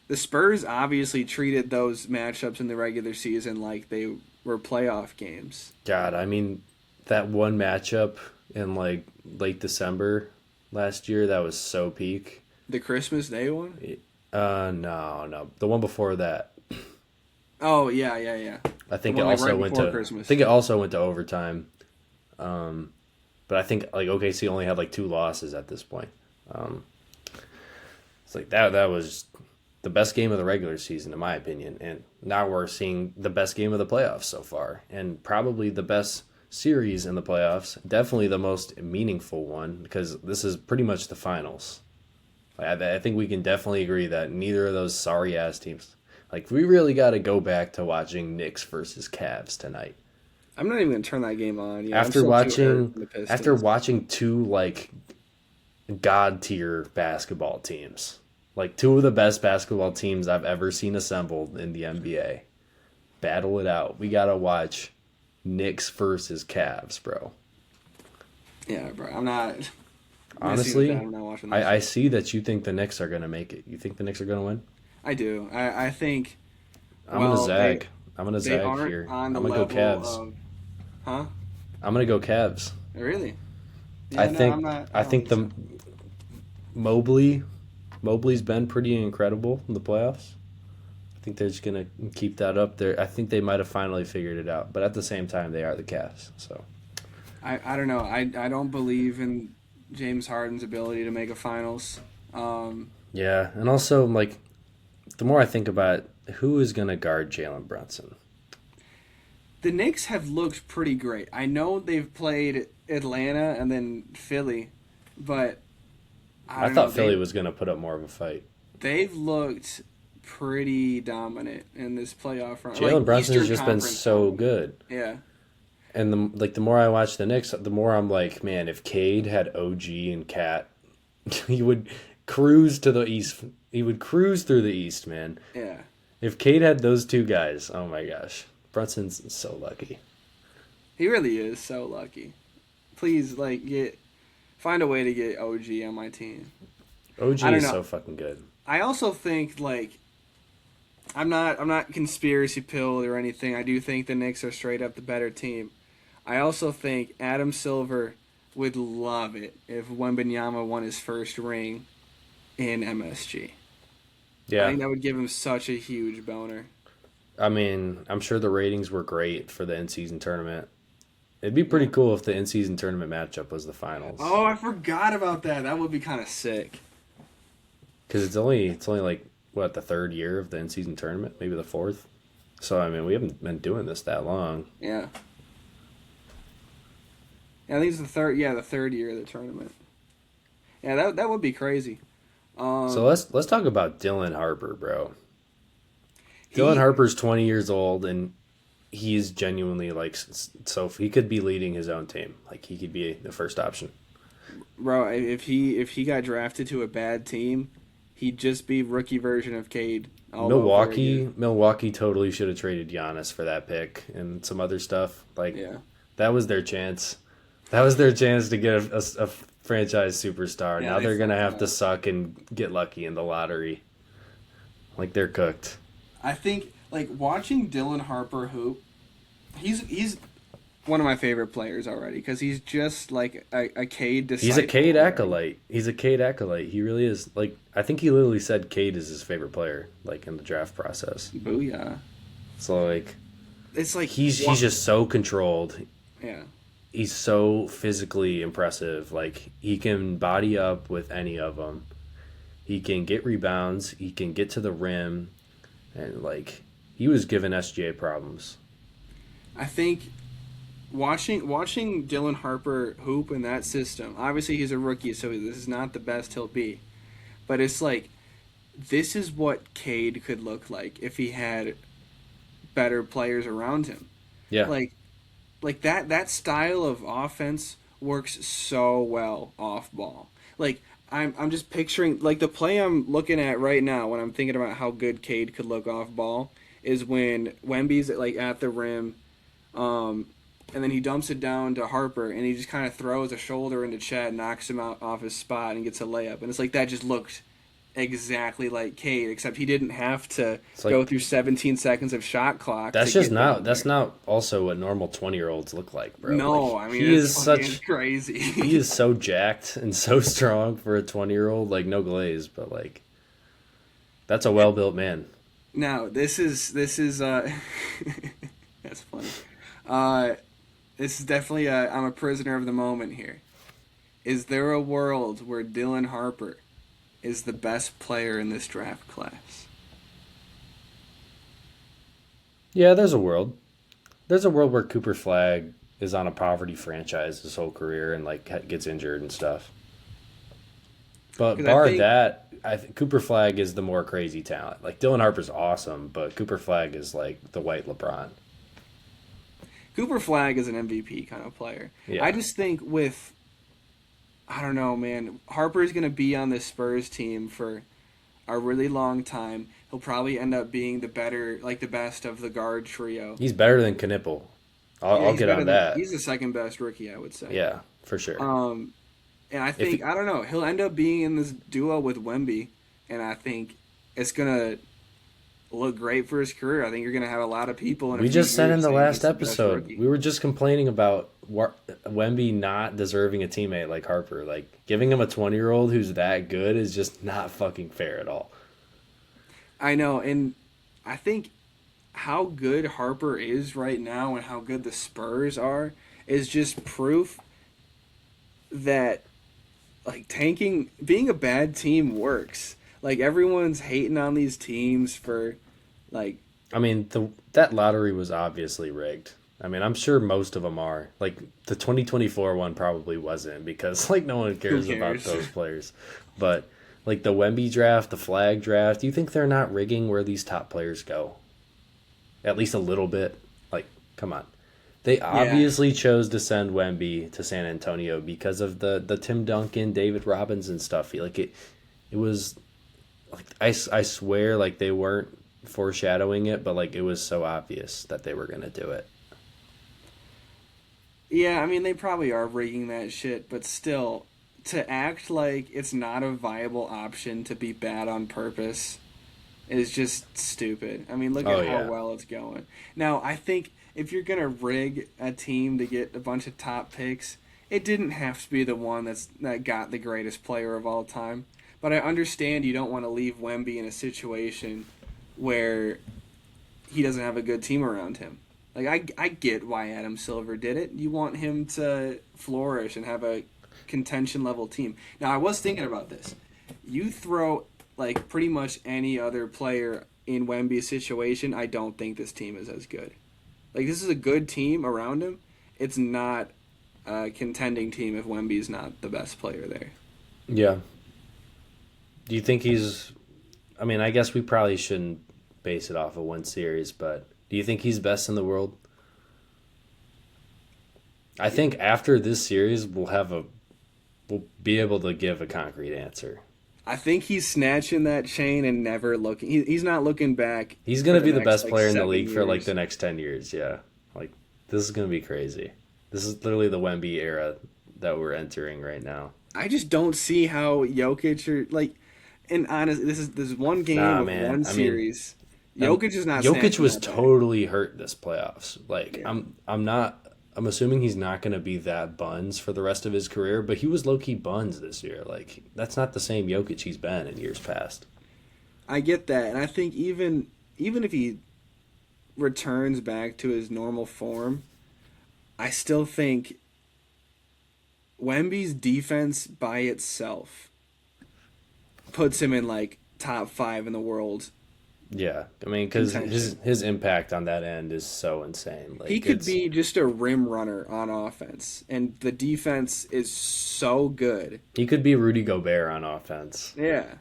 the Spurs obviously treated those matchups in the regular season like they were playoff games. God, I mean that one matchup in like late December last year that was so peak. The Christmas Day one? No. The one before that. Oh, yeah, yeah, yeah. I The think it one like also right went before to I Christmas. think it also went to overtime. Um, but I think like OKC only had like 2 losses at this point. Um, it's like that was the best game of the regular season, in my opinion. And now we're seeing the best game of the playoffs so far, and probably the best series in the playoffs. Definitely the most meaningful one because this is pretty much the finals. I think we can definitely agree that neither of those sorry ass teams. Like we really got to go back to watching Knicks versus Cavs tonight. I'm not even gonna turn that game on. Yeah, I'm After still too hurt watching from the after Pistons. watching two like god tier basketball teams, like two of the best basketball teams I've ever seen assembled in the NBA, battle it out. We gotta watch Knicks versus Cavs, bro. Yeah, bro. I'm not. Honestly, I'm not watching that I shit. see that you think the Knicks are gonna make it. You think the Knicks are gonna win? I do. I think. I'm gonna Well, zag. I'm gonna they zag aren't here. on the I'm gonna go level Cavs. of. Huh? I'm gonna go Cavs. Really? I Yeah. No, I'm think not. I I don't think think so. the Mobley Mobley's been pretty incredible in the playoffs. I think they're just gonna keep that up there. I think they might have finally figured it out, but at the same time, they are the Cavs. So I don't know. I don't believe in James Harden's ability to make a finals. Um, yeah, and also like the more I think about it, who is gonna guard Jalen Brunson? the Knicks have looked pretty great. I know they've played Atlanta and then Philly, but I I don't know. thought Philly was gonna put up more of a fight. They've looked pretty dominant in this playoff run, like Jalen Brunson has Eastern just been Conference so dominant. good. Yeah, And the more I watch the Knicks, the more I'm like, man, if Cade had OG and Cat, he would cruise to the East. He would cruise through the East, man. yeah. If Cade had those two guys, oh my gosh, Brunson's so lucky. He really is so lucky. Please, like, find a way to get OG on my team. OG I don't is know. so fucking good. I also think like I'm not conspiracy pilled or anything. I do think the Knicks are straight up the better team. I also think Adam Silver would love it if Wembanyama won his first ring in MSG. I Yeah, think that would give him such a huge boner. I mean, I'm sure the ratings were great for the in-season tournament. It'd be pretty Yeah. cool if the in-season tournament matchup was the finals, Oh, I forgot about that. That would be kind of sick. because it's only like what the third year of the in-season tournament, maybe the fourth. So I mean, we haven't been doing this that long. Yeah. Yeah, I think it's the third. Yeah, the third year of the tournament. Yeah, that would be crazy. So Um, let's talk about Dylan Harper, bro. Dylan he Harper's 20 years old, and he's genuinely like so he could be leading his own team. Like he could be the first option. Bro, if he got drafted to a bad team, he'd just be rookie version of Cade all over again. Milwaukee totally should have traded Giannis for that pick and some other stuff. Like Yeah. that was their chance. That was their chance to get a franchise superstar. Yeah, Now they they're gonna fucked have to up. suck and get lucky in the lottery. Like they're cooked. I think like watching Dylan Harper hoop, he's one of my favorite players already because he's just like a Cade He's a disciple Cade already. acolyte. He's a Cade acolyte. He really is. Like I think he literally said Cade is his favorite player. Like in the draft process. Booyah! So like It's like he's just so controlled. yeah. He's so physically impressive. Like he can body up with any of them. He can get rebounds. He can get to the rim, and like he was giving SGA problems. I think watching Dylan Harper hoop in that system. Obviously, he's a rookie, so this is not the best he'll be. But it's like this is what Cade could look like if he had better players around him. Yeah, Like that style of offense works so well off ball. Like I'm just picturing like the play I'm looking at right now when I'm thinking about how good Cade could look off ball is when Wemby's like at the rim, um, and then he dumps it down to Harper and he just kind of throws a shoulder into Chet, knocks him out off his spot and gets a layup. And it's like that just looked exactly like Cade, except he didn't have to it's go like through 17 seconds of shot clock to that's just get not down that's there. not also what normal 20-year-olds look like, bro. No, Like I mean he it's is fucking such he crazy. is so jacked and so strong for a 20-year-old. Like no glaze, but like that's a well built man. Now this is that's funny. Uh, this is definitely I'm a prisoner of the moment here. Is there a world where Dylan Harper is the best player in this draft class? Yeah, there's a world. There's a world where Cooper Flag is on a poverty franchise his whole career and like gets injured and stuff. But Because I bar think that, Cooper Flag is the more crazy talent. Like Dylan Harper's awesome, but Cooper Flag is like the white LeBron. Cooper Flag is an MVP kind of player. I Yeah, just think with I don't know, man. Harper's gonna be on this Spurs team for a really long time. He'll probably end up being the better, like the best of the guard trio. he's better than Knipple. Yeah, I'll get on that. he's the second best rookie, I would say. Yeah, for sure. Um, and I If think I don't know, he'll end up being in this duo with Wemby, and I think it's gonna look great for his career. I think you're gonna have a lot of people in a we few just said in years the saying he's last the best episode, rookie. we were just complaining about Wemby not deserving a teammate like Harper. Like giving him a 20-year-old who's that good is just not fucking fair at all. I know, and I think how good Harper is right now and how good the Spurs are is just proof that like tanking being a bad team works. Like everyone's hating on these teams for like I mean, that lottery was obviously rigged. I mean, I'm sure most of them are. Like the 2024 one probably wasn't because like no one who cares about cares? those players. But like the Wemby draft, the Flag draft, do you think they're not rigging where these top players go? At least a little bit. Like, come on. They Yeah. obviously chose to send Wemby to San Antonio because of the Tim Duncan, David Robinson stuff. Like it was like I swear like they weren't foreshadowing it, but like it was so obvious that they were gonna do it. Yeah, I mean they probably are rigging that shit, but still to act like it's not a viable option to be bad on purpose is just stupid. I mean, look Oh at how yeah, well it's going. Now, I think if you're gonna rig a team to get a bunch of top picks, it didn't have to be the one that got the greatest player of all time. But I understand you don't want to leave Wemby in a situation where he doesn't have a good team around him. Like I get why Adam Silver did it. You want him to flourish and have a contention level team. Now I was thinking about this. You throw like pretty much any other player in Wemby's situation, I don't think this team is as good. Like this is a good team around him. It's not a contending team if Wemby's not the best player there. yeah. Do you think he's? I mean, I guess we probably shouldn't base it off of one series, but do you think he's best in the world? I think after this series, we'll be able to give a concrete answer. I think he's snatching that chain and never looking. He's not looking back He's for gonna the be the next best like player in the 7 league for like years. the next 10 years. Yeah, like this is gonna be crazy. This is literally the Wemby era that we're entering right now. I just don't see how Jokic or like. And honest, this is one game Nah, of man. one I mean, series. Jokic is not Jokic snatching was that back. totally hurt this playoffs. Like Yeah, I'm not. I'm assuming he's not going to be that buns for the rest of his career, but he was low key buns this year. Like that's not the same Jokic he's been in years past. I get that, and I think even if he returns back to his normal form, I still think Wemby's defense by itself puts him in like top 5 in the world Yeah, I mean, because his contention. his impact on that end is so insane. He Like could it's be just a rim runner on offense, and the defense is so good. he could be Rudy Gobert on offense, Yeah.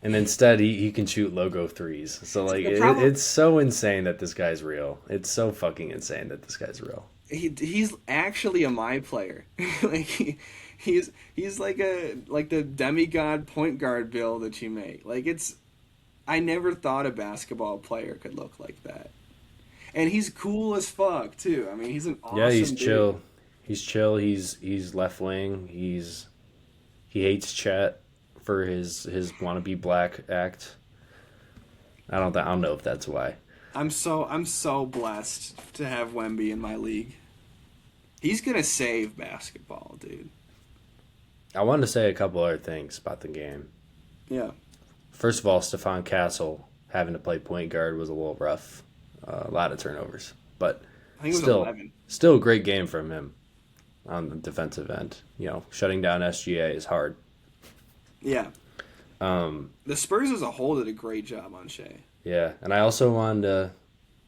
and instead he can shoot logo threes. So like The problem it's so insane that this guy's real. It's so fucking insane that this guy's real. he's actually a my player. like he's like the demigod point guard build that you make. Like it's I never thought a basketball player could look like that. And he's cool as fuck too. I mean, he's an Yeah, he's awesome dude. chill. He's chill. He's left wing. He hates Chet for his wannabe black act. I don't know if that's why. I'm so blessed to have Wemby in my league. He's gonna save basketball, dude. I wanted to say a couple other things about the game. Yeah. First of all, Stephon Castle having to play point guard was a little rough. A lot of turnovers, but I think it was still 11. still a great game from him on the defensive end. You know, shutting down SGA is hard. Yeah. Um, The Spurs as a whole did a great job on Shea. yeah, and I also wanted to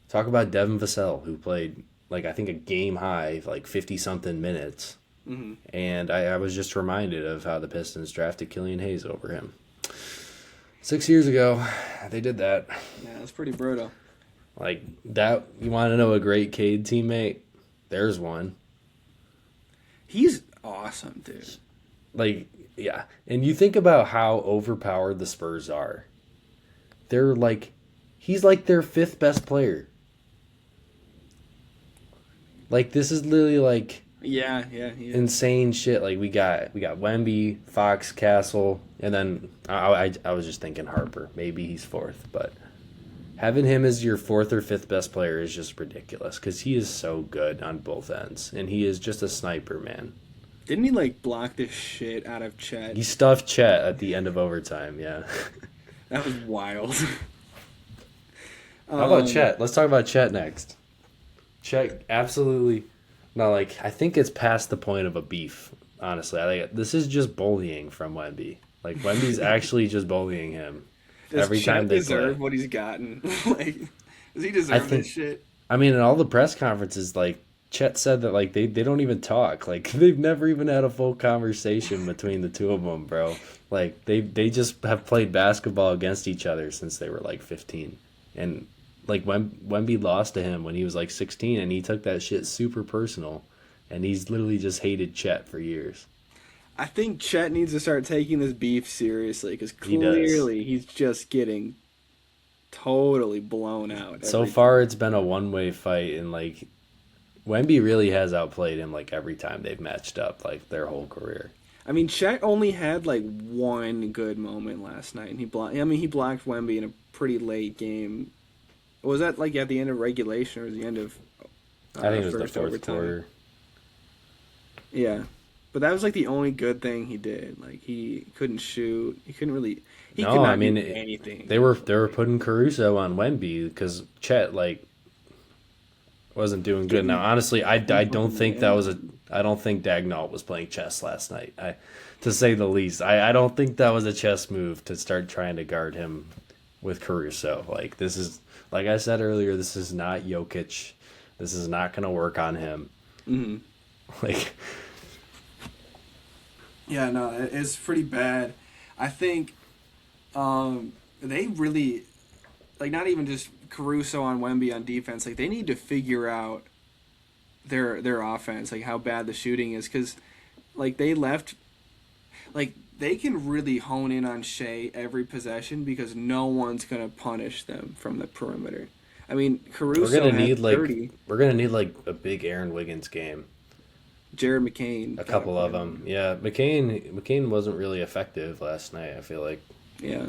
Talk about Devin Vassell, who played like I think a game high, like 50 something minutes. Hmm. And I was just reminded of how the Pistons drafted Killian Hayes over him. 6 years ago, they did that. Yeah, that's pretty brutal. Like that, you want to know a great Cade teammate? There's one. He's awesome, dude. Like, yeah. And you think about how overpowered the Spurs are. They're like, he's like their fifth best player. Like, this is literally like Yeah, yeah, yeah. insane shit. Like, we got Wemby, Fox, Castle, and then I was just thinking Harper. Maybe he's fourth, but having him as your fourth or fifth best player is just ridiculous because he is so good on both ends, and he is just a sniper, man. Didn't he like block the shit out of Chet? He stuffed Chet at the end of overtime. Yeah. That was wild. How about Chet? Let's talk about Chet next. Chet absolutely. No, like I think it's past the point of a beef. Honestly, I think this is just bullying from Wemby. Like Wemby's actually just bullying him Does every Chet time they deserve play. what he's gotten? Like, does he I deserve this think. shit? I mean, in all the press conferences, like Chet said that like they don't even talk. Like they've never even had a full conversation between the two of them, bro. Like they just have played basketball against each other since they were like 15, and like Wemby lost to him when he was like 16, and he took that shit super personal, and he's literally just hated Chet for years. I think Chet needs to start taking this beef seriously because He does. clearly he's just getting totally blown out So every far, time. it's been a one-way fight, and like Wemby really has outplayed him like every time they've matched up, like their whole career. I mean, Chet only had like one good moment last night, and he blocked. I mean, he blocked Wemby in a pretty late game. Was that like at the end of regulation or the end of I think it was the first fourth overtime? quarter. Yeah, but that was like the only good thing he did. Like he couldn't shoot. He couldn't really. He could No, I not mean do anything. they were putting Caruso on Wemby because Chet like wasn't doing good. Now, Getting honestly, I don't fucking think that was a man. I don't think Dagnall was playing chess last night. To say the least, I don't think that was a chess move to start trying to guard him with Caruso. Like this is like I said earlier, this is not Jokic. This is not going to work on him. Hmm. Like Yeah, no, it's pretty bad. I think they really like not even just Caruso on Wemby on defense. Like they need to figure out their offense, like how bad the shooting is, because like they left, like they can really hone in on Shea every possession because no one's gonna punish them from the perimeter. I mean, we're Caruso gonna had need like 30. we're gonna need like a big Aaron Wiggins game. Jared McCain A got to couple play of them, more. yeah. McCain wasn't really effective last night. I feel like Yeah.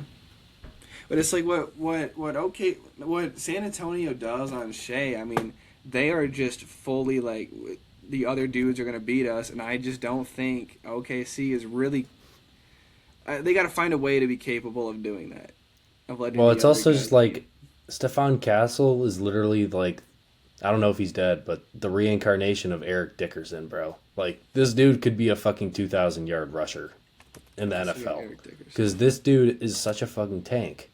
But it's like what San Antonio does on Shea. I mean, they are just fully like the other dudes are gonna beat us, and I just don't think OKC is really. They got to find a way to be capable of doing that, of letting well, the it's other also guys just beat. like Stefan Castle is literally like I don't know if he's dead, but the reincarnation of Eric Dickerson, bro. Like this dude could be a fucking 2,000 yard rusher in the I see NFL Eric Dickerson. because this dude is such a fucking tank,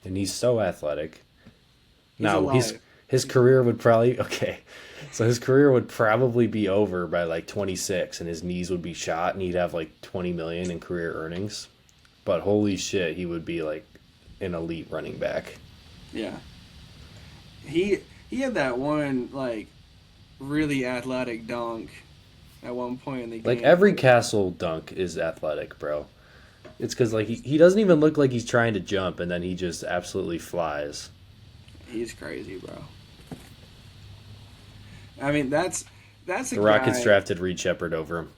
and he's so athletic. He's Now alive. his career would probably okay, so his career would probably be over by like 26, and his knees would be shot, and he'd have like 20 million in career earnings. But holy shit, he would be like an elite running back. Yeah. He he had that one like really athletic dunk at one point in the Like game. every Castle dunk is athletic, bro. It's because like he doesn't even look like he's trying to jump, and then he just absolutely flies. He's crazy, bro. I mean, that's a The Rockets guy. drafted Reed Shepard over him.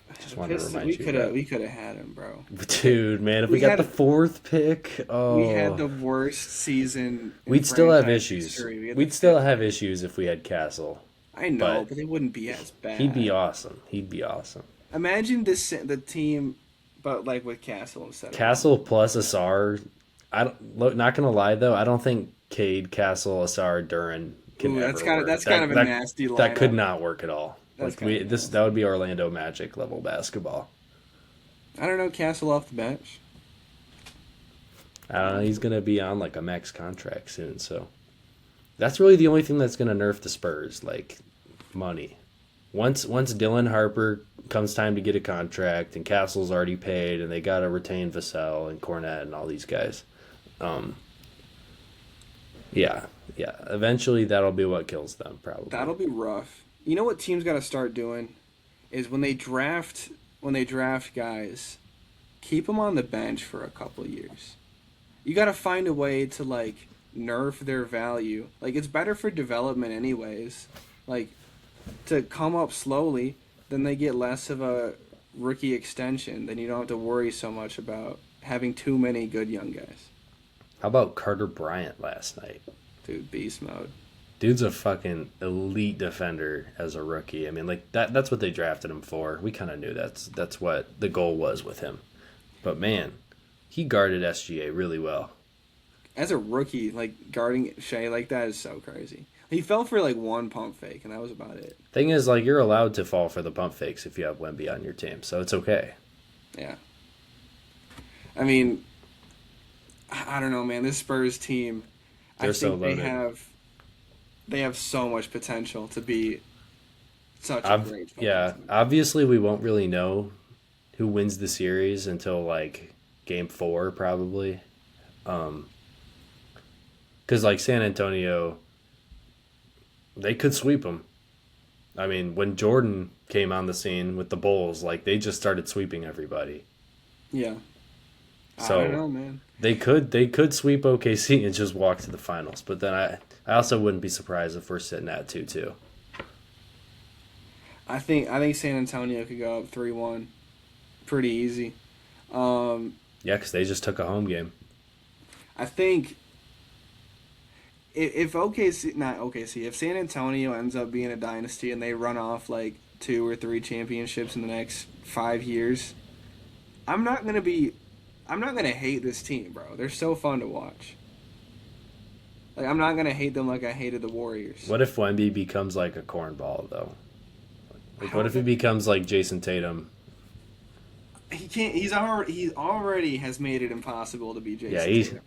The Just wanted to Pistons, remind you of that. we could have had him, bro. Dude, man, if we We got had the fourth pick, we had oh, the worst season in we'd still have franchise issues. history. We had the We'd still fifth. have issues if we had Castle, I know, but but they wouldn't be as he'd be bad. awesome. He'd be awesome. Imagine the team, but like with Castle instead of him. Castle plus Asar. I don't. Not gonna lie though, I don't think Cade, Castle, Asar, Duran can Ooh, ever work. that's kind of a nasty That could lineup. not work at all. That's Like kind we of this that nasty. would be Orlando Magic level basketball. I don't know Castle off the bench. I don't know. He's gonna be on like a max contract soon, so That's really the only thing that's going to nerf the Spurs, like money. Once Dylan Harper comes time to get a contract and Castle's already paid and they got to retain Vassell and Cornette and all these guys. Um, yeah, yeah. Eventually that'll be what kills them probably. That'll be rough. You know what teams got to start doing is when they draft guys, keep them on the bench for a couple years. You got to find a way to like nerf their value. Like it's better for development anyways. Like to come up slowly, then they get less of a rookie extension. Then you don't have to worry so much about having too many good young guys. How about Carter Bryant last night? Dude, beast mode. Dude's a fucking elite defender as a rookie. I mean, like that's what they drafted him for. We kind of knew that's what the goal was with him. But man, he guarded SGA really well. As a rookie, like guarding Shea like that is so crazy. He fell for like one pump fake, and that was about it. Thing is, like, you're allowed to fall for the pump fakes if you have Wemby on your team, so it's okay. Yeah. I mean, I don't know, man. This Spurs team, I They're so think loaded. they have so much potential to be such a great football Yeah, team. obviously we won't really know who wins the series until like game 4 probably. Because like San Antonio, they could sweep them. I mean, when Jordan came on the scene with the Bulls, like they just started sweeping everybody. Yeah. I don't So know, man. they could sweep OKC and just walk to the finals. But then I also wouldn't be surprised if we're sitting at 2-2. I think San Antonio could go up 3-1 pretty easy. Um, Yeah, because they just took a home game. I think if OKC, not OKC, if San Antonio ends up being a dynasty and they run off like 2 or 3 championships in the next 5 years, I'm not gonna be, I'm not gonna hate this team, bro. They're so fun to watch. Like I'm not gonna hate them like I hated the Warriors. What if Wemby becomes like a cornball though? I Like, what don't if he think becomes like Jason Tatum? he can't. He already has made it impossible to be Yeah, Jason Tatum.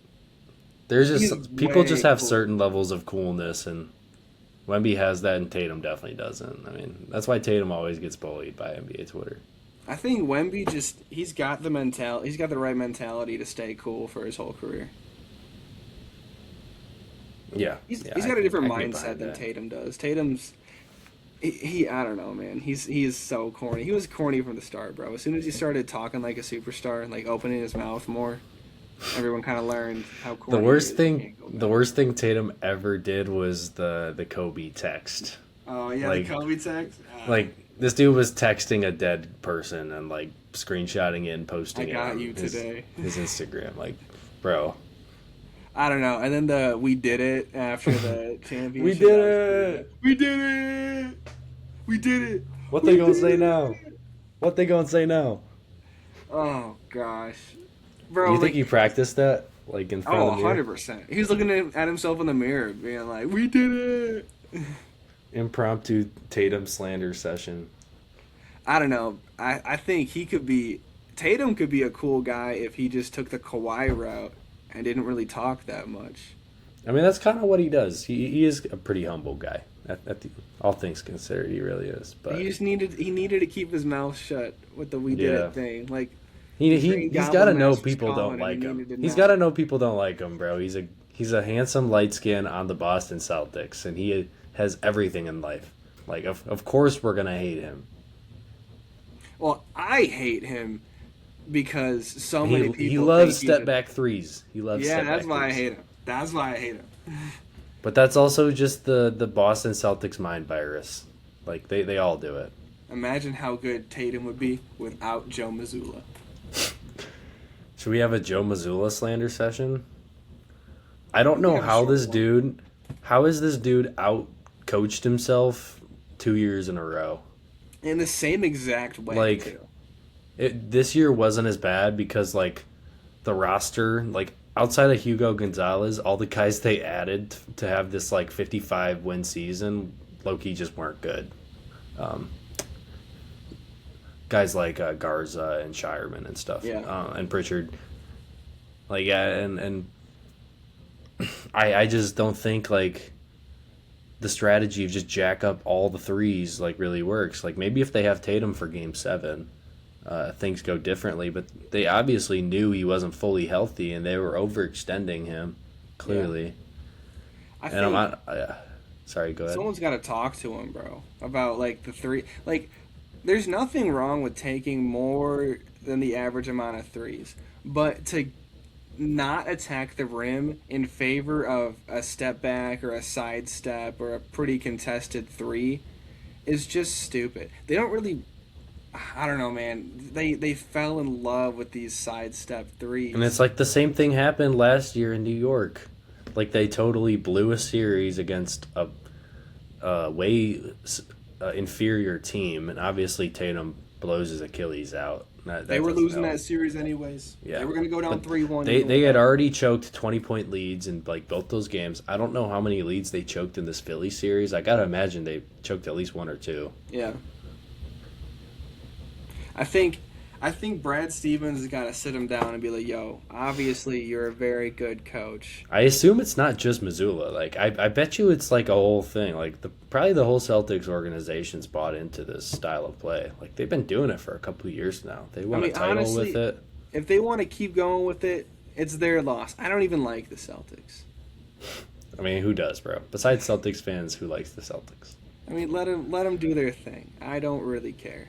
there's He's just people just way have cool. certain levels of coolness, and Wemby has that, and Tatum definitely doesn't. I mean, that's why Tatum always gets bullied by NBA Twitter. I think Wemby just he's got the he's got the right mentality to stay cool for his whole career. Yeah, He's got a different I can get mindset behind than that. Tatum does. Tatum's he I don't know, man. He is so corny. He was corny from the start, bro. As soon as he started talking like a superstar and like opening his mouth more, everyone kind of learned how The corny he worst is. You thing, can't go the back. worst thing Tatum ever did was the Kobe text. Oh yeah, the Like, Kobe text. like this dude was texting a dead person and like screenshotting it and I posting it got on you his today. his Instagram. Like, bro, I don't know. And then the we did it after the we championship. did That was pretty good. it. We did it. We did it. What they We gonna did say now? it. What they gonna say now? Oh gosh, Do bro. you think Like he practiced that, like in front oh, of the mirror? 100%. He was looking at himself in the mirror, being like, "We did it." Impromptu Tatum slander session. I don't know. I think he could be Tatum could be a cool guy if he just took the Kawhi route and didn't really talk that much. I mean, that's kind of what he does. He is a pretty humble guy. All things considered, he really is. But He needed to keep his mouth shut with the "we did yeah, it" thing. Like he, the he Green he's got to Goblin know mask was people don't calling, and like he him. needed to He's not. got to know people don't like him, bro. He's a handsome light skin on the Boston Celtics, and he has everything in life. Like, of course we're gonna hate him. Well, I hate him because so many people He loves think he's step back threes. He loves Yeah, step back that's why I threes. hate him. That's why I hate him. But that's also just the Boston Celtics mind virus. Like they all do it. Imagine how good Tatum would be without Joe Mazzulla. Should we have a Joe Mazzulla slander session? I don't We know have a how short this one. dude, how has this dude out coached himself 2 years in a row? In the same exact way, Like, too. this year wasn't as bad because like the roster, like outside of Hugo Gonzalez, all the guys they added to have this like 55 win season, low-key just weren't good. Um, Guys like Garza and Shireman and stuff, Yeah. and Pritchard. Like, yeah, and I just don't think like the strategy of just jack up all the threes like really works. Like maybe if they have Tatum for Game 7, things go differently. But they obviously knew he wasn't fully healthy, and they were overextending him Yeah. clearly. I And I'm think not. Sorry, go ahead. someone's got to talk to him, bro, about like the three. Like, there's nothing wrong with taking more than the average amount of threes, but to not attack the rim in favor of a step back or a side step or a pretty contested three is just stupid. They don't really. I don't know, man. They fell in love with these sidestep And it's threes. like the same thing happened last year in New York. Like they totally blew a series against a way inferior team, and obviously Tatum blows his Achilles out. They That were doesn't losing help. that series anyways. They Yeah, were gonna go down but 3-1. they had already choked 20-point leads in like both those games. I don't know how many leads they choked in this Philly series. I gotta imagine they choked at least one or two. Yeah. I think I think Brad Stevens has got to sit him down and be like, "Yo, obviously you're a very good coach." I assume it's not just Missoula. Like I bet you it's like a whole thing. Like probably the whole Celtics organization's bought into this style of play. Like they've been doing it for a couple of years now. They I won a mean, title with honestly, it. if they want to keep going with it, it's their loss. I don't even like the Celtics. I mean, who does, bro? Besides Celtics fans, who likes the Celtics? I mean, let them do their thing. I don't really care.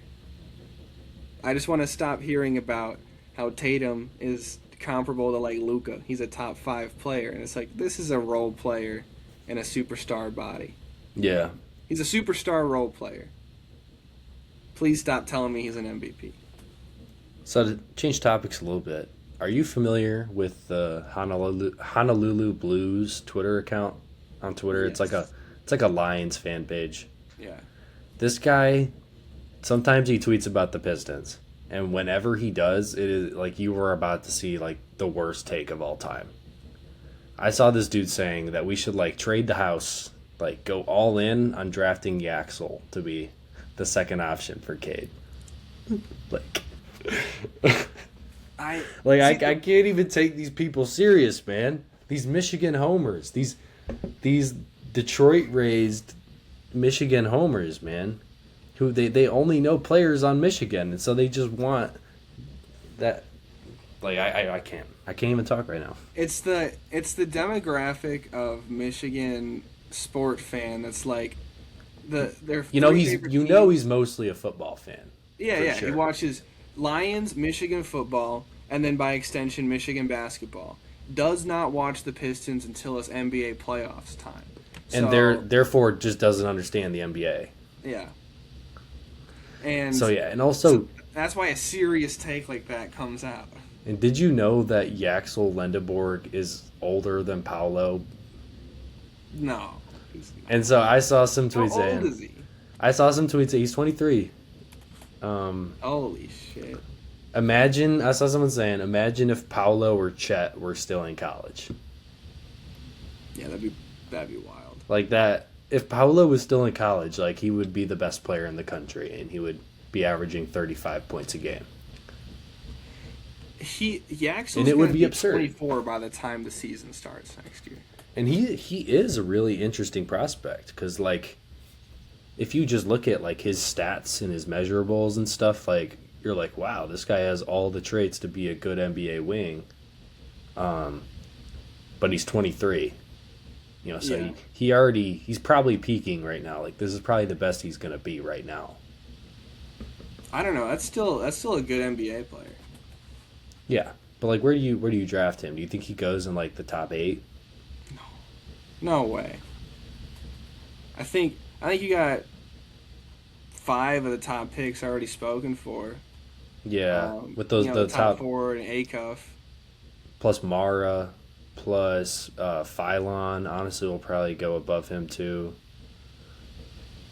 I just want to stop hearing about how Tatum is comparable to like Luca. He's a top 5 player, and it's like this is a role player in a superstar body. Yeah. He's a superstar role player. Please stop telling me he's an MVP. So to change topics a little bit, are you familiar with the Honolulu Blues Twitter account on Twitter? Yes. It's like a Lions fan page. Yeah. This guy sometimes he tweets about the Pistons, and whenever he does, it is like you were about to see like the worst take of all time. I saw this dude saying that we should like trade the house, like go all in on drafting Yaxel to be the second option for Cade. Like, I like see. I can't even take these people serious, man. These Michigan homers, these Detroit raised Michigan homers, man. Who they only know players on Michigan, and so they just want that. Like I can't even talk right now. It's the demographic of Michigan sport fan that's like their You know three favorite he's teams. mostly a football fan, Yeah, for yeah. He sure. watches Lions, Michigan football, and then by extension Michigan basketball. Does not watch the Pistons until it's NBA playoffs time. And So therefore just doesn't understand the NBA. yeah, and So yeah, and so also, that's why a serious take like that comes out. and did you know that Yaxel Lendeborg is older than Paolo? No, he's And so I saw some not. tweets How old saying is he? he's 23. Holy shit! I saw someone saying, imagine if Paolo or Chet were still in college. Yeah, that'd be wild. Like that, if Paolo was still in college, like he would be the best player in the country and he would be averaging 35 points a game. Yaxel's And it would gonna be absurd. 24 by the time the season starts next year. And he is a really interesting prospect because like if you just look at like his stats and his measurables and stuff, like you're like, wow, this guy has all the traits to be a good NBA wing. But he's 23. You know, so Yeah. he's probably peaking right now. Like this is probably the best he's gonna be right now. I don't know. That's still a good NBA player. Yeah, but like, where do you draft him? Do you think he goes in like the top 8? No way. I think you got 5 of the top picks already spoken for. Yeah, with those The the top top forward and Acuff. plus Mara plus Phylon. Honestly, will probably go above him too.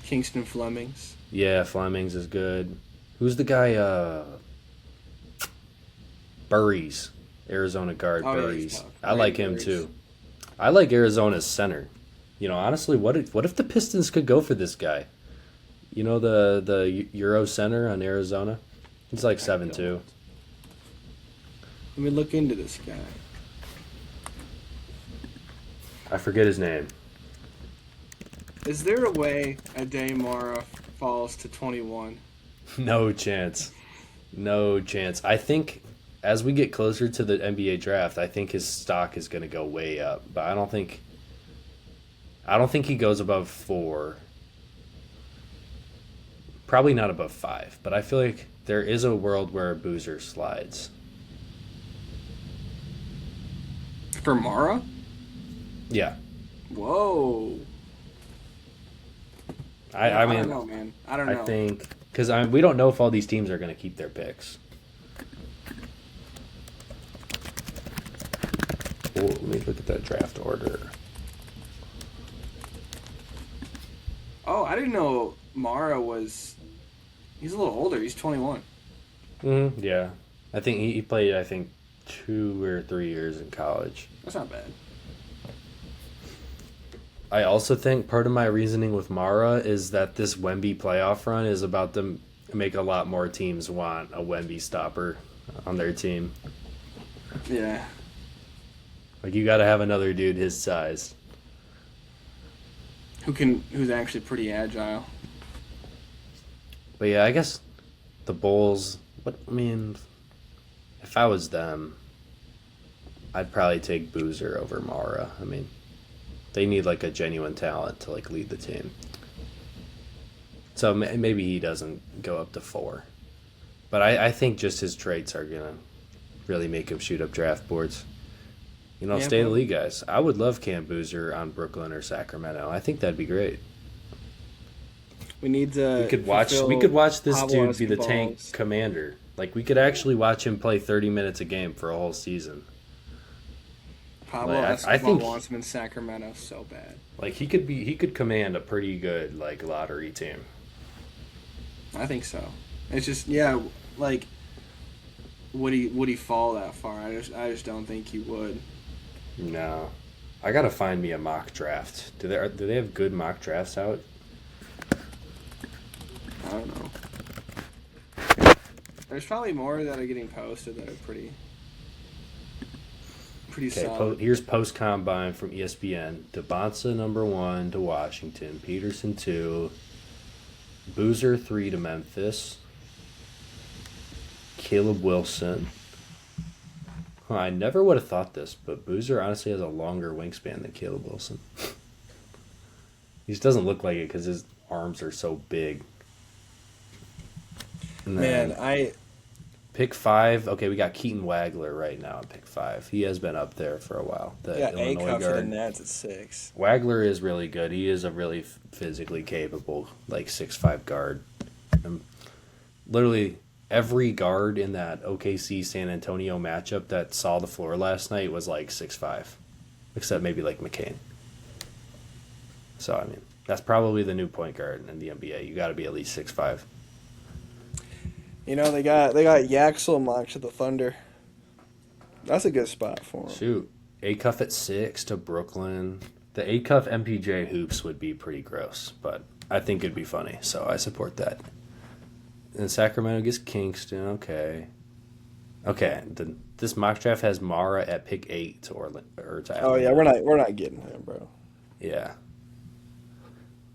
Kingston Flemings. Yeah, Flemings is good. Who's the guy? Burries, Arizona guard Oh, yeah, he's Burries. tough. I like him Burries. too. I like Arizona's center. You know, honestly, what if the Pistons could go for this guy? You know the Euro center on Arizona. He's like 7'2". Let me look into this guy. I forget his name. Is there a way a day Mara falls to 21? No chance. No chance. I think as we get closer to the NBA draft, I think his stock is going to go way up. But I don't think he goes above 4. Probably not above 5. But I feel like there is a world where Boozer slides. For Mara? Yeah. Whoa. I I mean, don't know, man. I don't I know. think because we don't know if all these teams are going to keep their picks. Oh, let me look at that draft order. Oh, I didn't know Mara was. He's a little older. He's 21. Yeah, I think he played. I think 2 or 3 years in college. That's not bad. I also think part of my reasoning with Mara is that this Wemby playoff run is about to make a lot more teams want a Wemby stopper on their team. Yeah. Like you got to have another dude his size. Who's actually pretty agile. But yeah, I guess the Bulls. What I mean, if I was them, I'd probably take Boozer over Mara. I mean, they need like a genuine talent to like lead the team. So maybe he doesn't go up to 4. But I think just his traits are gonna really make him shoot up draft boards. Yeah, Stay the but league, guys. I would love Cam Boozer on Brooklyn or Sacramento. I think that'd be great. we need We to could watch. We fulfill could watch this Pablo dude be the tank Escobar's. commander. Like we could actually watch him play 30 minutes a game for a whole season. Pablo Like I Escobar think wants him in Sacramento so bad. like he could command a pretty good like lottery team. I think so. It's just like would he fall that far? I just don't think he would. No, I gotta find me a mock draft. Do they have good mock drafts out? I don't know. There's probably more that are getting posted that are pretty Okay, solid. here's post combine from ESPN. Devonsa #1 to Washington, Peterson 2, Boozer 3 to Memphis, Caleb Wilson. I never would have thought this, but Boozer honestly has a longer wingspan than Caleb Wilson. He just doesn't look like it because his arms are so big. And Man, then I pick 5. Okay, we got Keaton Wagler right now at pick 5. He has been up there for a while. The got A Illinois cup for the guard. Nets at 6. Wagler is really good. He is a really physically capable, like 6'5" guard. And literally every guard in that OKC San Antonio matchup that saw the floor last night was like 6'5", except maybe like McCain. So I mean, that's probably the new point guard in the NBA. You got to be at least 6'5". They got Yaxel mocked to the Thunder. That's a good spot for him. Shoot, A-Cuff at 6 to Brooklyn. The A-Cuff MPJ hoops would be pretty gross, but I think it'd be funny, so I support that. And Sacramento gets Kingston. Okay. This mock draft has Mara at pick 8 to to Oh yeah, Atlanta. we're not getting him, bro. Yeah.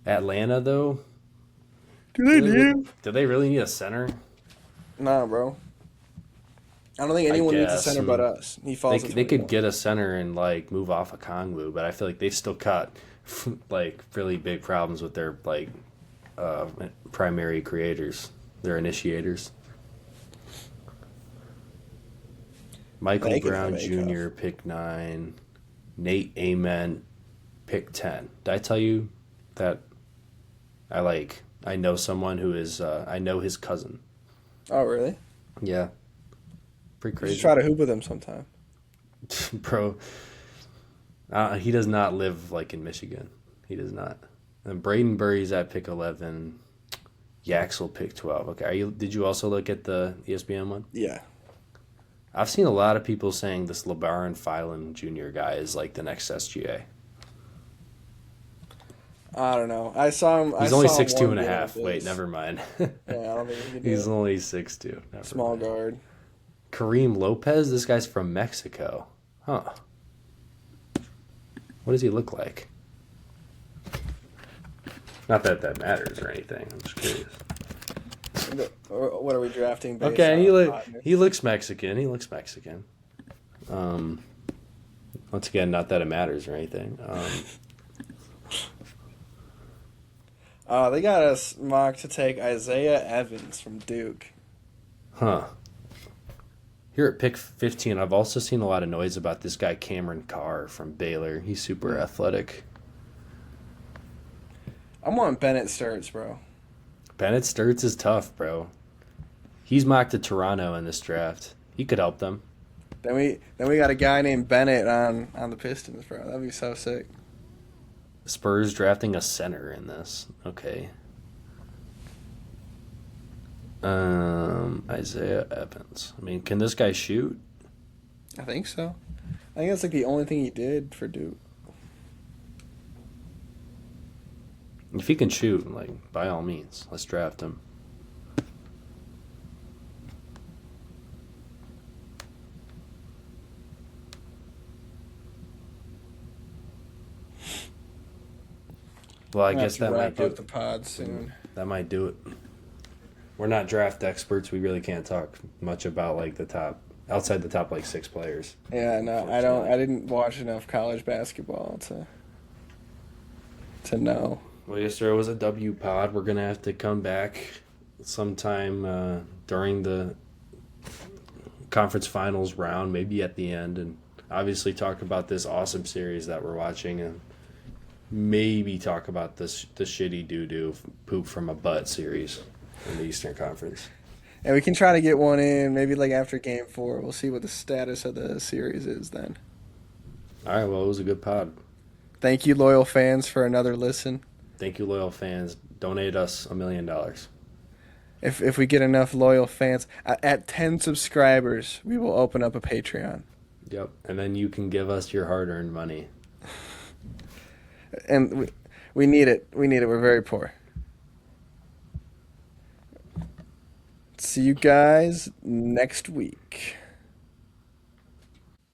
Atlanta though. Do Do they they, re- do? do they really need a center? Nah, bro. I don't think I anyone needs a guess. center but us. He They falls at they could 21. get a center and like move off of Kongwu, but I feel like they've still got like really big problems with their like uh, primary creators, their initiators. Michael They can Brown have Jr. A-Cuff. pick 9, Nate Amen pick 10. Did I tell you that I know someone who is I know his cousin. Oh really? Yeah, pretty You should crazy, try to hoop with him sometime. bro. He does not live like in Michigan. He does not. And Braden Burry's at pick 11. Yaxel pick 12. Okay, did you also look at the ESPN one? Yeah. I've seen a lot of people saying this LeBaron Phelan Jr. guy is like the next SGA. I don't know. I saw him. He's I only saw him 6'2" one and a game half. like Wait, this. never mind. Yeah, I don't think he can do He's it. only 6'2". Never Small mind. guard. Kareem Lopez, this guy's from Mexico. Huh. What does he look like? Not that that matters or anything. I'm just curious. Or what are we drafting based Okay, on hotness? he looks Mexican. He looks Mexican. Um, Once again, not that it matters or anything. They got us mocked to take Isaiah Evans from Duke. Huh. Here at pick 15, I've also seen a lot of noise about this guy Cameron Carr from Baylor. He's super athletic. I'm wanting Bennett Sturts, bro. Bennett Sturts is tough, bro. He's mocked to Toronto in this draft. He could help them. Then we got a guy named Bennett on the Pistons, bro. That'd be so sick. Spurs drafting a center in this. Okay. Isaiah Evans. I mean, can this guy shoot? I think so. I think that's like the only thing he did for Duke. If he can shoot, like, by all means, let's draft him. Well, I I'm gonna have guess to that might wrap do up it. the pod soon. That might do it. We're not draft experts. We really can't talk much about like the top outside the top like six players. Yeah, no, I don't. Unfortunately. I didn't watch enough college basketball to know. Well, yesterday was a W pod. We're gonna have to come back sometime during the conference finals round, maybe at the end, and obviously talk about this awesome series that we're watching, and maybe talk about this the shitty doo doo poop from a butt series in the Eastern Conference. And we can try to get one in maybe like after Game 4. We'll see what the status of the series is then. All right, well, it was a good pod. Thank you, loyal fans, for another listen. Thank you, loyal fans. Donate us $1 million. If we get enough loyal fans at 10 subscribers, we will open up a Patreon. Yep, and then you can give us your hard-earned money. And we need it. We need it. We're very poor. See you guys next week.